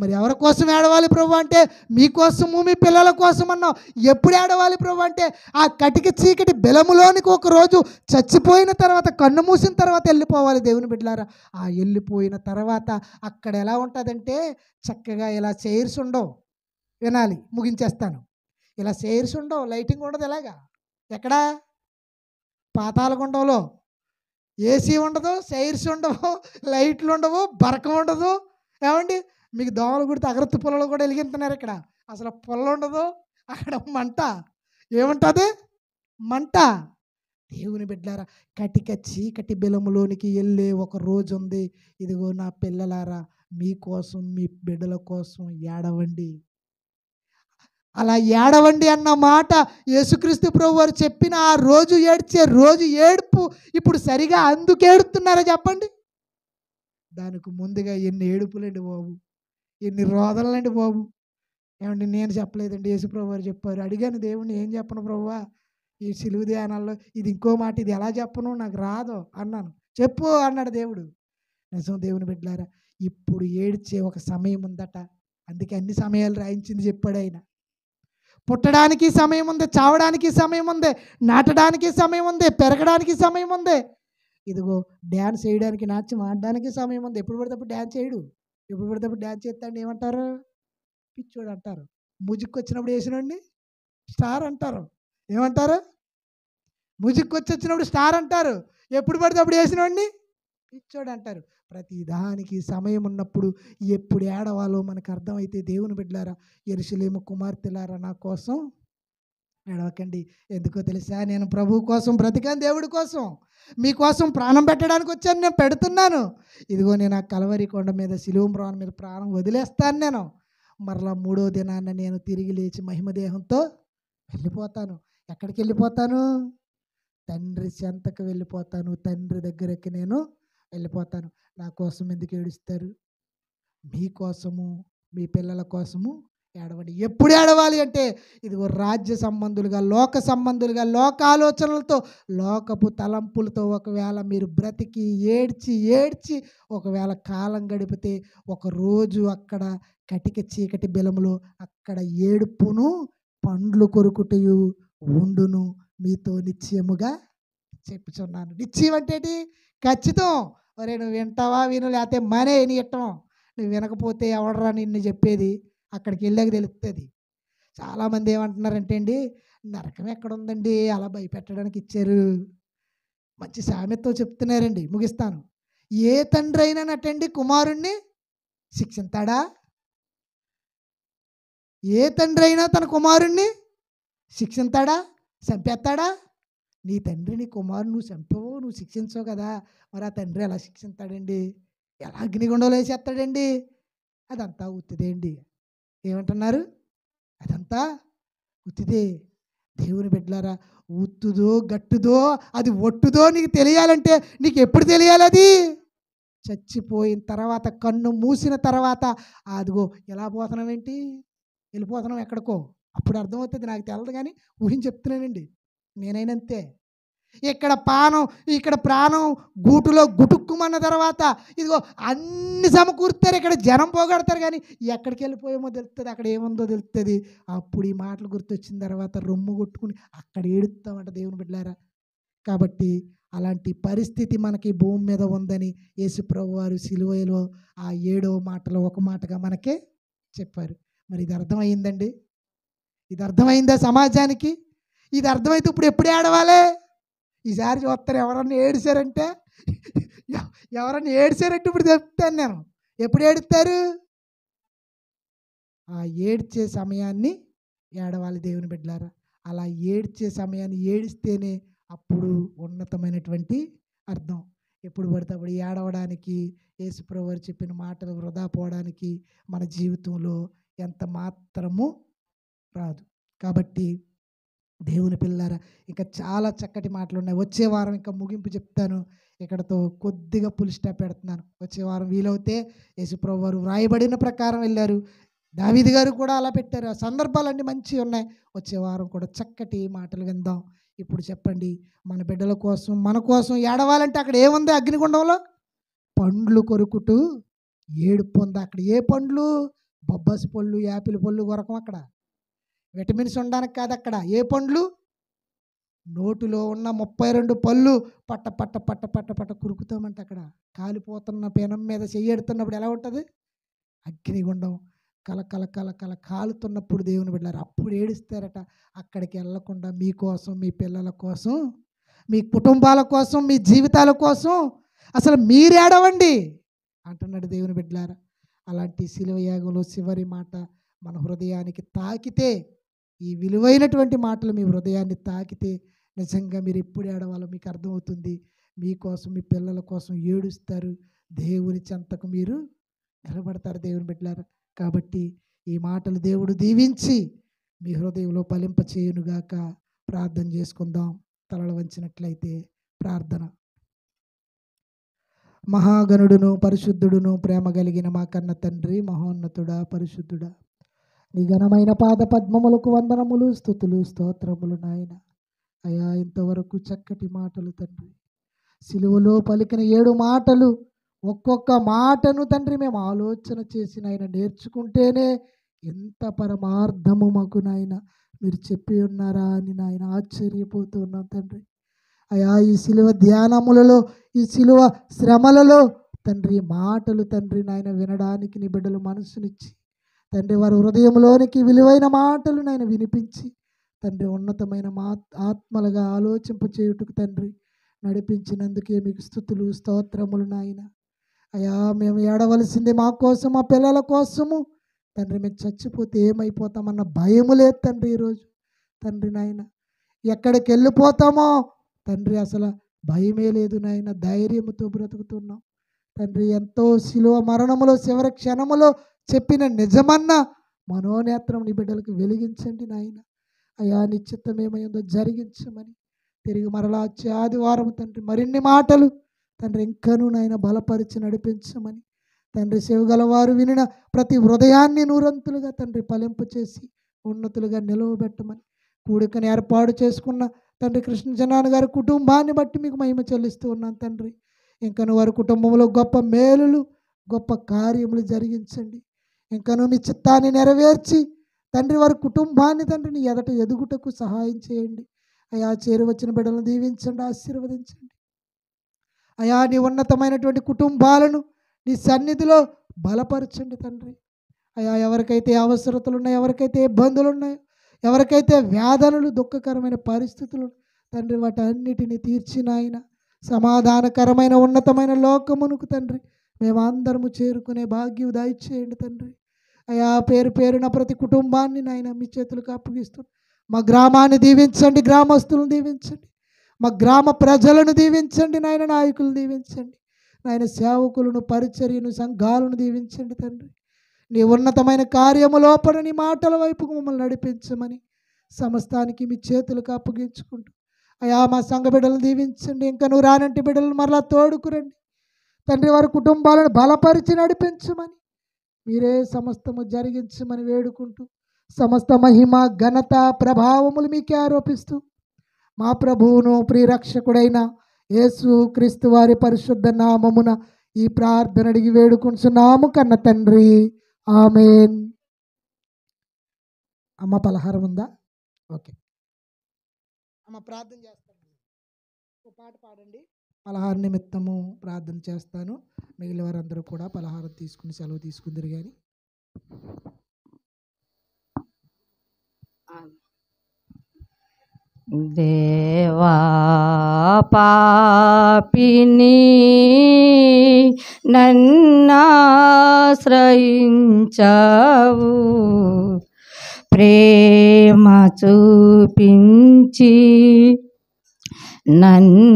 మరి ఎవరి కోసం ఏడవాలి ప్రభు అంటే, మీకోసము మీ పిల్లల కోసం అన్నావు. ఎప్పుడు ఏడవాలి ప్రభు అంటే, ఆ కటిక చీకటి బెలములోనికి ఒకరోజు చచ్చిపోయిన తర్వాత, కన్ను మూసిన తర్వాత వెళ్ళిపోవాలి. దేవుని బిడ్డలారా, ఆ వెళ్ళిపోయిన తర్వాత అక్కడ ఎలా ఉంటుందంటే, చక్కగా ఇలా చైర్స్ ఉండవు. వినాలి, ముగించేస్తాను. ఇలా చైర్స్ ఉండవు, లైటింగ్ ఉండదు. ఎలాగా? ఎక్కడా? పాతాళ గుండంలో ఏసీ ఉండదు, చైర్స్ ఉండవు, లైట్లు ఉండవు, బరకం ఉండదు. ఏమండి, మీకు దోమలు కుడితే అగరత్తు పొలాలు కూడా వెలిగిస్తున్నారు. ఇక్కడ అసలు పొల్ల ఉండదు, అక్కడ మంట. ఏముంటుంది? మంట. దేవుని బిడ్డలారా, కటిక చీకటి బిలములోనికి వెళ్ళే ఒక రోజు ఉంది. ఇదిగో నా పిల్లలారా, మీకోసం మీ బిడ్డల కోసం ఏడవండి. అలా ఏడవండి అన్న మాట యేసుక్రీస్తు ప్రభు వారు చెప్పిన ఆ రోజు ఏడ్చే రోజు ఏడుపు ఇప్పుడు సరిగా అందుకు ఏడుతున్నారా చెప్పండి? దానికి ముందుగా ఎన్ని ఏడుపులండి బాబు, ఎన్ని రోదనలండి బాబు. ఏమండి, నేను చెప్పలేదండి, యేసుప్రభు వారు చెప్పారు. అడిగాను దేవుణ్ణి, ఏం చెప్పను ప్రభువా ఈ సిలువ ధ్యానాల్లో, ఇది ఇంకో మాట, ఇది ఎలా చెప్పను, నాకు రాదు అన్నాను. చెప్పు అన్నాడు దేవుడు. నిజం దేవుని బిడ్డలారా, ఇప్పుడు ఏడ్చే ఒక సమయం ఉందట. అందుకే అన్ని సమయాలు రాయించింది చెప్పాడు ఆయన. పుట్టడానికి సమయం ఉంది, చావడానికి సమయం ఉంది, నాటడానికి సమయం ఉంది, పెరగడానికి సమయం ఉంది. ఇదిగో డ్యాన్స్ చేయడానికి, నాట్యం ఆడడానికి సమయం ఉంది. ఎప్పుడు పడితే అప్పుడు డ్యాన్స్ చేయడు. ఎప్పుడు పడితే అప్పుడు డ్యాన్స్ చేస్తాడు ఏమంటారు? పిచ్చోడు అంటారు. మ్యూజిక్ వచ్చినప్పుడు వేసినండి స్టార్ అంటారు. ఏమంటారు? మ్యూజిక్ వచ్చినప్పుడు స్టార్ అంటారు. ఎప్పుడు పడితే అప్పుడు వేసినండి పిచ్చోడు అంటారు. ప్రతి దానికి సమయం ఉన్నప్పుడు ఎప్పుడు ఏడవాలో మనకు అర్థమైతే, దేవుని బిడ్డలారా, యెరూషలేము కుమార్తెలారా, నా కోసం ఏడవకండి. ఎందుకో తెలుసా? నేను ప్రభువు కోసం బ్రతికాను, దేవుడి కోసం, మీకోసం ప్రాణం పెట్టడానికి వచ్చాను. నేను పెడుతున్నాను. ఇదిగో నేను ఆ కలవరి కొండ మీద, సిలువ మ్రాన్ మీద ప్రాణం వదిలేస్తాను. నేను మరలా 3వ దినాన్న నేను తిరిగి లేచి మహిమదేహంతో వెళ్ళిపోతాను. ఎక్కడికి వెళ్ళిపోతాను? తండ్రి చెంతకు వెళ్ళిపోతాను. తండ్రి దగ్గరికి నేను వెళ్ళిపోతాను. నా కోసం ఎందుకు ఏడుస్తారు? మీకోసము, మీ పిల్లల కోసము ఏడవండి. ఎప్పుడు ఏడవాలి అంటే, ఇదిగో రాజ్య సంబంధులుగా, లోక సంబంధులుగా, లోక ఆలోచనలతో, లోకపు తలంపులతో ఒకవేళ మీరు బ్రతికి ఏడ్చి ఏడ్చి ఒకవేళ కాలం గడిపితే, ఒకరోజు అక్కడ కటిక చీకటి బిలములో అక్కడ ఏడుపును పండ్లు కొరుకుటయు ఉండును మీతో నిశ్చయముగా చెప్పుచున్నాను. నిశ్చయం అంటే ఏంటి? ఖచ్చితం. ఒరే నువ్వు వింటావా విను, లేకపోతే మనే నీ ఇట్టం. నువ్వు వినకపోతే ఎవడరా నిన్ను చెప్పేది? అక్కడికి వెళ్ళాక తెలుస్తుంది. చాలామంది ఏమంటున్నారంటే అండి, నరకం ఎక్కడుందండి అలా భయపెట్టడానికి ఇచ్చారు. మంచి సామెతతో చెప్తున్నారండి, ముగిస్తాను. ఏ తండ్రి అయినానటండి కుమారుణ్ణి శిక్షిస్తాడా? ఏ తండ్రి అయినా తన కుమారుణ్ణి శిక్షిస్తాడా? చంపేస్తాడా? నీ తండ్రి నీ కుమారుని నువ్వు చంపావు, నువ్వు శిక్షించవు కదా, మరి ఆ తండ్రి ఎలా శిక్షిస్తాడండి? ఎలా అగ్నిగుండంలో వేసేస్తాడండి? అదంతా ఉత్తిదే అండి. ఏమంటున్నారు? అదంతా ఉత్తిదే. దేవుని బిడ్డలారా, ఉత్తుదో గట్టుదో అది ఒట్టుదో నీకు తెలియాలంటే నీకు ఎప్పుడు తెలియాలి? అది చచ్చిపోయిన తర్వాత, కన్ను మూసిన తర్వాత. అదిగో ఎలా పోతున్నాం ఏంటి? వెళ్ళిపోతున్నాం ఎక్కడికో. అప్పుడు అర్థమవుతుంది. నాకు తెలదు కానీ ఊహించి చెప్తున్నానండి. నేనైనంతే. ఇక్కడ ప్రాణం గూటులో గుటుక్కుమన్న తర్వాత ఇదిగో అన్ని సమకూరుతారు, ఇక్కడ జనం పోగొడతారు, కానీ ఎక్కడికి వెళ్ళిపోయేమో తెలుస్తుంది, అక్కడ ఏముందో తెలుస్తుంది. అప్పుడు ఈ మాటలు గుర్తొచ్చిన తర్వాత రొమ్ము కొట్టుకుని అక్కడ ఏడుస్తామంట దేవుని బిడ్డలారా. కాబట్టి అలాంటి పరిస్థితి మనకి భూమి మీద ఉందని యేసుప్రభు వారు సిలువలో ఆ 7వ మాటలో ఒక మాటగా మనకే చెప్పారు. మరి ఇది అర్థమైందండి? ఇది అర్థమైందా సమాజానికి? ఇది అర్థమైతే ఇప్పుడు ఎప్పుడు ఏడవాలి? ఈసారి చూస్తారు. ఎవరన్నా ఏడిశారంటే ఇప్పుడు చెప్తాను నేను. ఎప్పుడు ఏడుస్తారు? ఆ ఏడ్చే సమయాన్ని ఏడవాలి దేవుని బిడ్డలారా. అలా ఏడ్చే సమయాన్ని ఏడిస్తేనే అప్పుడు ఉన్నతమైనటువంటి అర్థం. ఎప్పుడు పడితే అప్పుడు ఏడవడానికి, యేసుప్రభు వారు చెప్పిన మాటలు వృధా పోవడానికి మన జీవితంలో ఎంత మాత్రము రాదు. కాబట్టి దేవుని పిల్లారా, ఇంకా చాలా చక్కటి మాటలు ఉన్నాయి. వచ్చే వారం ఇంకా ముగింపు చెప్తాను. ఇక్కడతో కొద్దిగా ఫుల్ స్టాప్ పెడుతున్నాను. వచ్చే వారం వీలవుతే యేసుప్రభు వారు వ్రాయబడిన ప్రకారం వెళ్ళారు. దావీదు గారు కూడా అలా పెట్టారు. ఆ సందర్భాలన్నీ మంచివి ఉన్నాయి. వచ్చే వారం కూడా చక్కటి మాటలు విందాం. ఇప్పుడు చెప్పండి, మన బిడ్డల కోసం మన కోసం ఏడవాలంటే అక్కడ ఏముంది? అగ్నిగుండంలో పండ్లు కొరుకుటూ ఏడుపు ఉంది. అక్కడ ఏ పండ్లు? బొబ్బాసి పళ్ళు, యాపిల్ పళ్ళు కొరకం. అక్కడ విటమిన్స్ ఉండడానికి కాదు. అక్కడ ఏ పండ్లు? నోటిలో ఉన్న 32 పళ్ళు పట్ట పట్ట పట్ట పట్ట పట్ట కురుకుతామంట. అక్కడ కాలిపోతున్న పెనం మీద చెయ్యెడుతున్నప్పుడు ఎలా ఉంటుంది? అగ్నిగుండం కల కల కల కల కాలుతున్నప్పుడు దేవుని బిడ్డలారా అప్పుడు ఏడుస్తారట. అక్కడికి వెళ్ళకుండా మీకోసం, మీ పిల్లల కోసం, మీ కుటుంబాల కోసం, మీ జీవితాల కోసం అసలు మీరు ఏడవండి అంటున్నాడు దేవుని బిడ్డలారా. అలాంటి శిలువ యాగంలో చివరి మాట మన హృదయానికి తాకితే, ఈ విలువైనటువంటి మాటలు మీ హృదయాన్ని తాకితే నిజంగా మీరు ఎప్పుడు ఏడవాలో మీకు అర్థమవుతుంది. మీకోసం, మీ పిల్లల కోసం ఏడుస్తారు. దేవుని చెంతకు మీరు నిలబడతారు దేవుని బిడ్డలారా. కాబట్టి ఈ మాటలు దేవుడు దీవించి మీ హృదయంలో ఫలింప చేయునుగాక. ప్రార్థన చేసుకుందాం. తలలు వంచినట్లయితే ప్రార్థన. మహాగణుడును పరిశుద్ధుడును ప్రేమ కలిగిన మా కన్న తండ్రి, మహోన్నతుడా, పరిశుద్ధుడా, నీ ఘనమైన పాద పద్మములకు వందనములు, స్తుతులు, స్తోత్రములు నాయన. అయా ఇంతవరకు చక్కటి మాటలు తండ్రి, సిలువలో పలికిన 7 మాటలు, ఒక్కొక్క మాటను తండ్రి మేము ఆలోచన చేసి నాయన నేర్చుకుంటేనే ఎంత పరమార్థము మాకు నాయన మీరు చెప్పి ఉన్నారా అని నాయన ఆశ్చర్యపోతూ ఉన్నాం తండ్రి. అయా ఈ సిలువ ధ్యానములలో, ఈ సిలువ శ్రమలలో తండ్రి మాటలు తండ్రి నాయన వినడానికి నీ బిడ్డలు మనసునిచ్చి తండ్రి వారి హృదయంలోనికి విలువైన మాటలు నాయన వినిపించి తండ్రి ఉన్నతమైన ఆత్మలుగా ఆలోచింప చేయుటకు తండ్రి నడిపించినందుకే మీకు స్తుతులు, స్తోత్రములు నాయన. అయా మేము ఏడవలసింది మా కోసం, మా పిల్లల కోసము తండ్రి. మేము చచ్చిపోతే ఏమైపోతామన్న భయము లేదు తండ్రి. ఈరోజు తండ్రి నాయన ఎక్కడికి వెళ్ళిపోతామో తండ్రి అసలు భయమే లేదు నాయన. ధైర్యంతో బ్రతుకుతున్నాం తండ్రి. ఎంతో శిలువ మరణములో చివరి క్షణములో చెప్పిన నిజమన్న మనోనేత్రం నీ బిడ్డలకు వెలిగించండి నాయన. అయా నీ చిత్తం ఏమైందో జరిగించమని తిరిగి మరలా వచ్చే ఆదివారం తండ్రి మరిన్ని మాటలు తండ్రి ఇంకనూ నాయన బలపరిచి నడిపించమని తండ్రి. సేవగలవారు వినిన ప్రతి హృదయాన్ని నూరంతులుగా తండ్రి ఫలింపు చేసి ఉన్నతులుగా నిలవబెట్టమని కూడికని ఏర్పాటు చేసుకున్న తండ్రి కృష్ణజనాన్ గారి కుటుంబాన్ని బట్టి మీకు మహిమ చెల్లిస్తూ ఉన్నాను తండ్రి. ఇంకను వారి కుటుంబంలో గొప్ప మేలులు, గొప్ప కార్యములు జరిగించండి. ఇంకను మీ చిత్తాన్ని నెరవేర్చి తండ్రి వారి కుటుంబాన్ని తండ్రి నీ ఎదట ఎదుగుటకు సహాయం చేయండి అయా. చేరువచ్చిన బిడ్డలను దీవించండి, ఆశీర్వదించండి అయా. నీ ఉన్నతమైనటువంటి కుటుంబాలను నీ సన్నిధిలో బలపరచండి తండ్రి అయా. ఎవరికైతే అవసరతలు ఉన్నాయో, ఎవరికైతే ఇబ్బందులు ఉన్నాయో, ఎవరికైతే వ్యాధులు, దుఃఖకరమైన పరిస్థితులు తండ్రి, వాటన్నిటిని తీర్చిన ఆయన సమాధానకరమైన ఉన్నతమైన లోకమునకు తండ్రి మేమందరము చేరుకునే భాగ్యం దయచేయండి తండ్రి అయా. పేరు పేరున ప్రతి కుటుంబాన్ని నాయన మీ చేతులకు అప్పగిస్తున్నాం. మా గ్రామాన్ని దీవించండి, గ్రామస్తులను దీవించండి, మా గ్రామ ప్రజలను దీవించండి నాయన. నాయకులను దీవించండి నాయన. సేవకులను, పరిచర్యను, సంఘాలను దీవించండి తండ్రి. నీ ఉన్నతమైన కార్యము లోపల నీ మాటల వైపుకు మమ్మల్ని నడిపించమని సమస్తానికి మీ చేతులకు అప్పగించుకుంటూ అయా. మా సంఘ బిడ్డలను దీవించండి. ఇంకా నువ్వు రానంటి బిడ్డలను మరలా తోడుకురండి తండ్రి. వారి కుటుంబాలను బలపరిచి నడిపించమని మీరే సమస్తము జరిగించమని వేడుకుంటూ సమస్త మహిమ, ఘనత, ప్రభావములు మీకే ఆరోపిస్తూ మా ప్రభువును ప్రియరక్షకుడైన యేసు క్రీస్తు వారి పరిశుద్ధ నామమున ఈ ప్రార్థన అడిగి వేడుకుంటున్నాము కన్న తండ్రి, ఆమేన్. అమ్మ పలహారం ఉందా? ఓకే అమ్మ, ప్రార్థన చేస్తాను. ఒక పాట పాడండి. పలహార నిమిత్తము ప్రార్థన చేస్తాను. మిగిలిన వారందరూ కూడా పలహారం తీసుకుని సెలవు తీసుకుందరు. కానీ దేవా పాపిని నన్నాశ్రయించావు, ప్రేమ చూపించి నన్నాదుకోవయ్యా.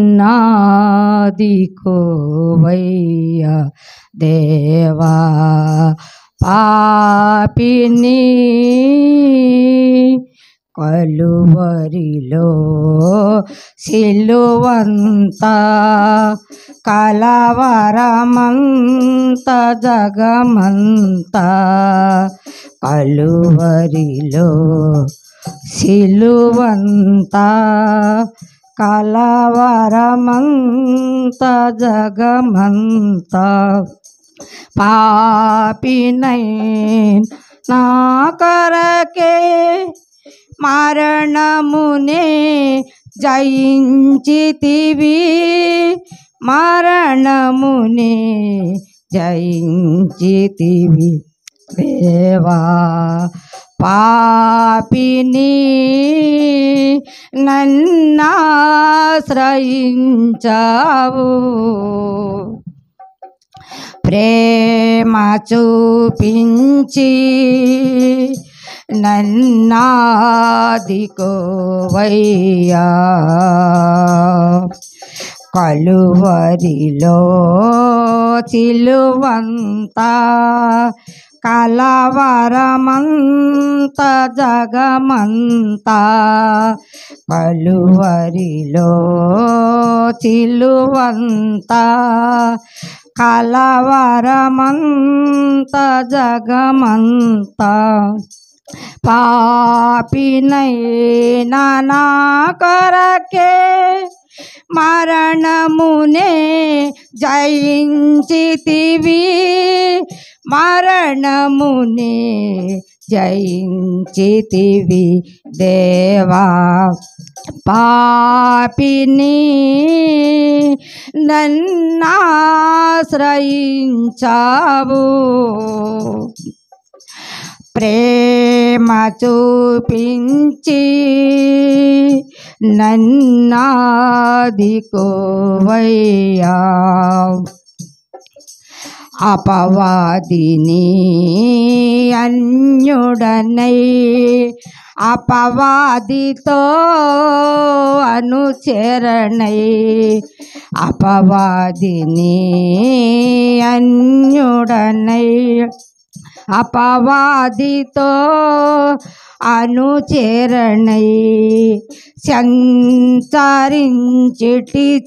దేవా పాపిని కలువరిలో సిలువంత కలవరమంత జగమంత, కలువరిలో సిలువంత కలవరమంత జగమంత, పాపినై నా కొరకే మరణమునే జయించితివి, మరణమునే జయించితివి. దేవా పాపిని నన్నాశ్రయించావు, ప్రేమ చూపించి నన్నాదుకోవయ్యా. కలువరిలో సిలువంత కలవరమంత జగమంత, కలువరిలో సిలువంత కలవరమంత జగమంత, పాపినైనా నా కొరకే మరణమునే జయించితివి, మరణమునే జయించితివి. దేవా పాపిని నన్నాశ్రయించావు, ప్రేమ చూపించి నన్నాదుకోవయ్యా. అపవాదిని అన్యుడనై అపవాదితో అనుచరణై, అపవాదిని అన్యుడనై అపవాదితో అనుచరణై, సంచరించిటి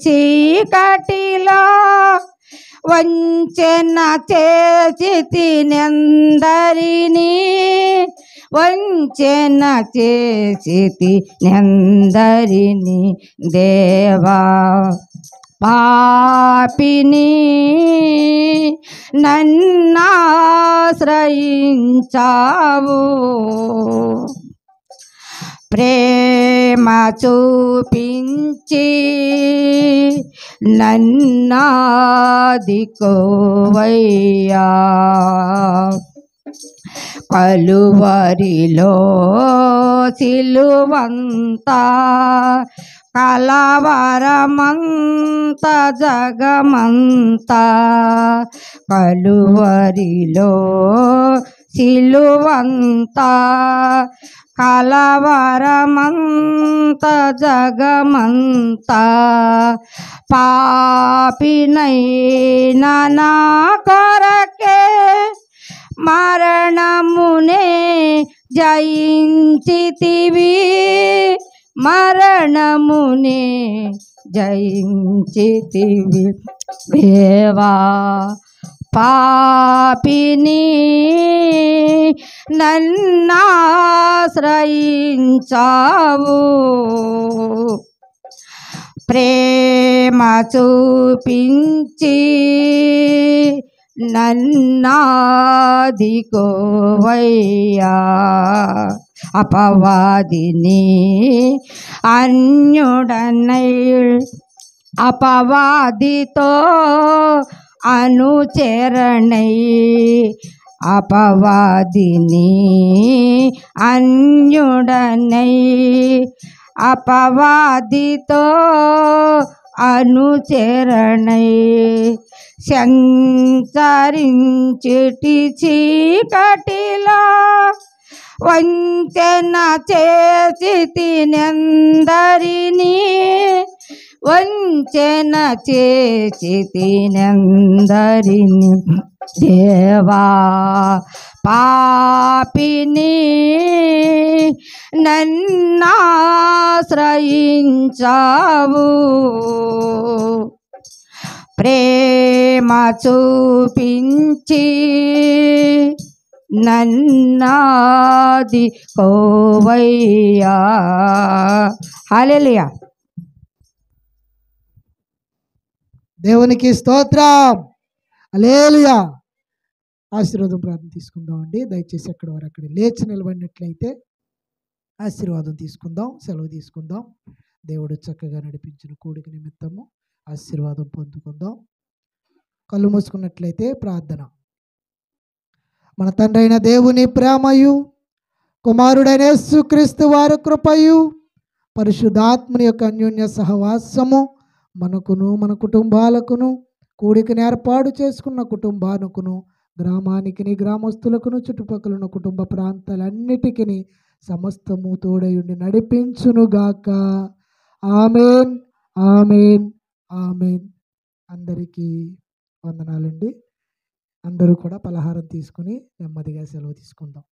చీకటిలో వంచన చేసితినెందరినీ, వంచన చేసితినెందరినీ. దేవా పాపిని నన్నాశ్రయించావు, ప్రేమ చూపించి నన్నాదుకోవయ్యా. కలువరిలో సిలువంతా కలవరమంత జగమంతా, కలువరిలో సిలువంతా కలవరమంత జగమంతా, పాపినైనా నా కొరకే మరణమునే జయించితివి, మరణమునే జయించితివి దేవా. పాపిని నన్నాశ్రయించావు, ప్రేమ చూపించి నన్నాదుకోవయ్యా. అపవాదిని అన్యుడనై అపవాదితో అనుచరణై, అపవాదిని అన్యుడనై అపవాదితో అనుచరణై, సంచరించిటి చీకటిలో వంచన చేసి తినందరినీ, వంచన చేసి తినందరినీ దేవా. పాపిని నన్నాశ్రయించావు, ప్రేమ చూపించి నన్నాదుకోవయ్యా. హల్లెలూయా. దేవునికి స్తోత్రం. హల్లెలూయా. ఆశీర్వాదం ప్రార్థన తీసుకుందామండి. దయచేసి ఎక్కడి వారు అక్కడ లేచి నిలబడినట్లయితే ఆశీర్వాదం తీసుకుందాం, సెలవు తీసుకుందాం. దేవుడు చక్కగా నడిపించిన కూడిక నిమిత్తము ఆశీర్వాదం పొందుకుందాం. కళ్ళు మూసుకున్నట్లయితే ప్రార్థన. మన తండ్రి అయిన దేవుని ప్రేమయు, కుమారుడైన యేసుక్రీస్తు వారి కృపయు, పరిశుద్ధాత్మని యొక్క అన్యోన్య సహవాసము మనకును మన కుటుంబాలకును, కూడికని ఏర్పాటు చేసుకున్న కుటుంబానికిను, గ్రామానికి గ్రామస్తులకును, చుట్టుపక్కల ఉన్న కుటుంబ ప్రాంతాలన్నిటికీ సమస్తము తోడయుండి నడిపించునుగాక. ఆమేన్, ఆమేన్, ఆమేన్. అందరికీ వందనాలండి. అందరూ కూడా పలహారం తీసుకుని నెమ్మదిగా సెలవు తీసుకుందాం.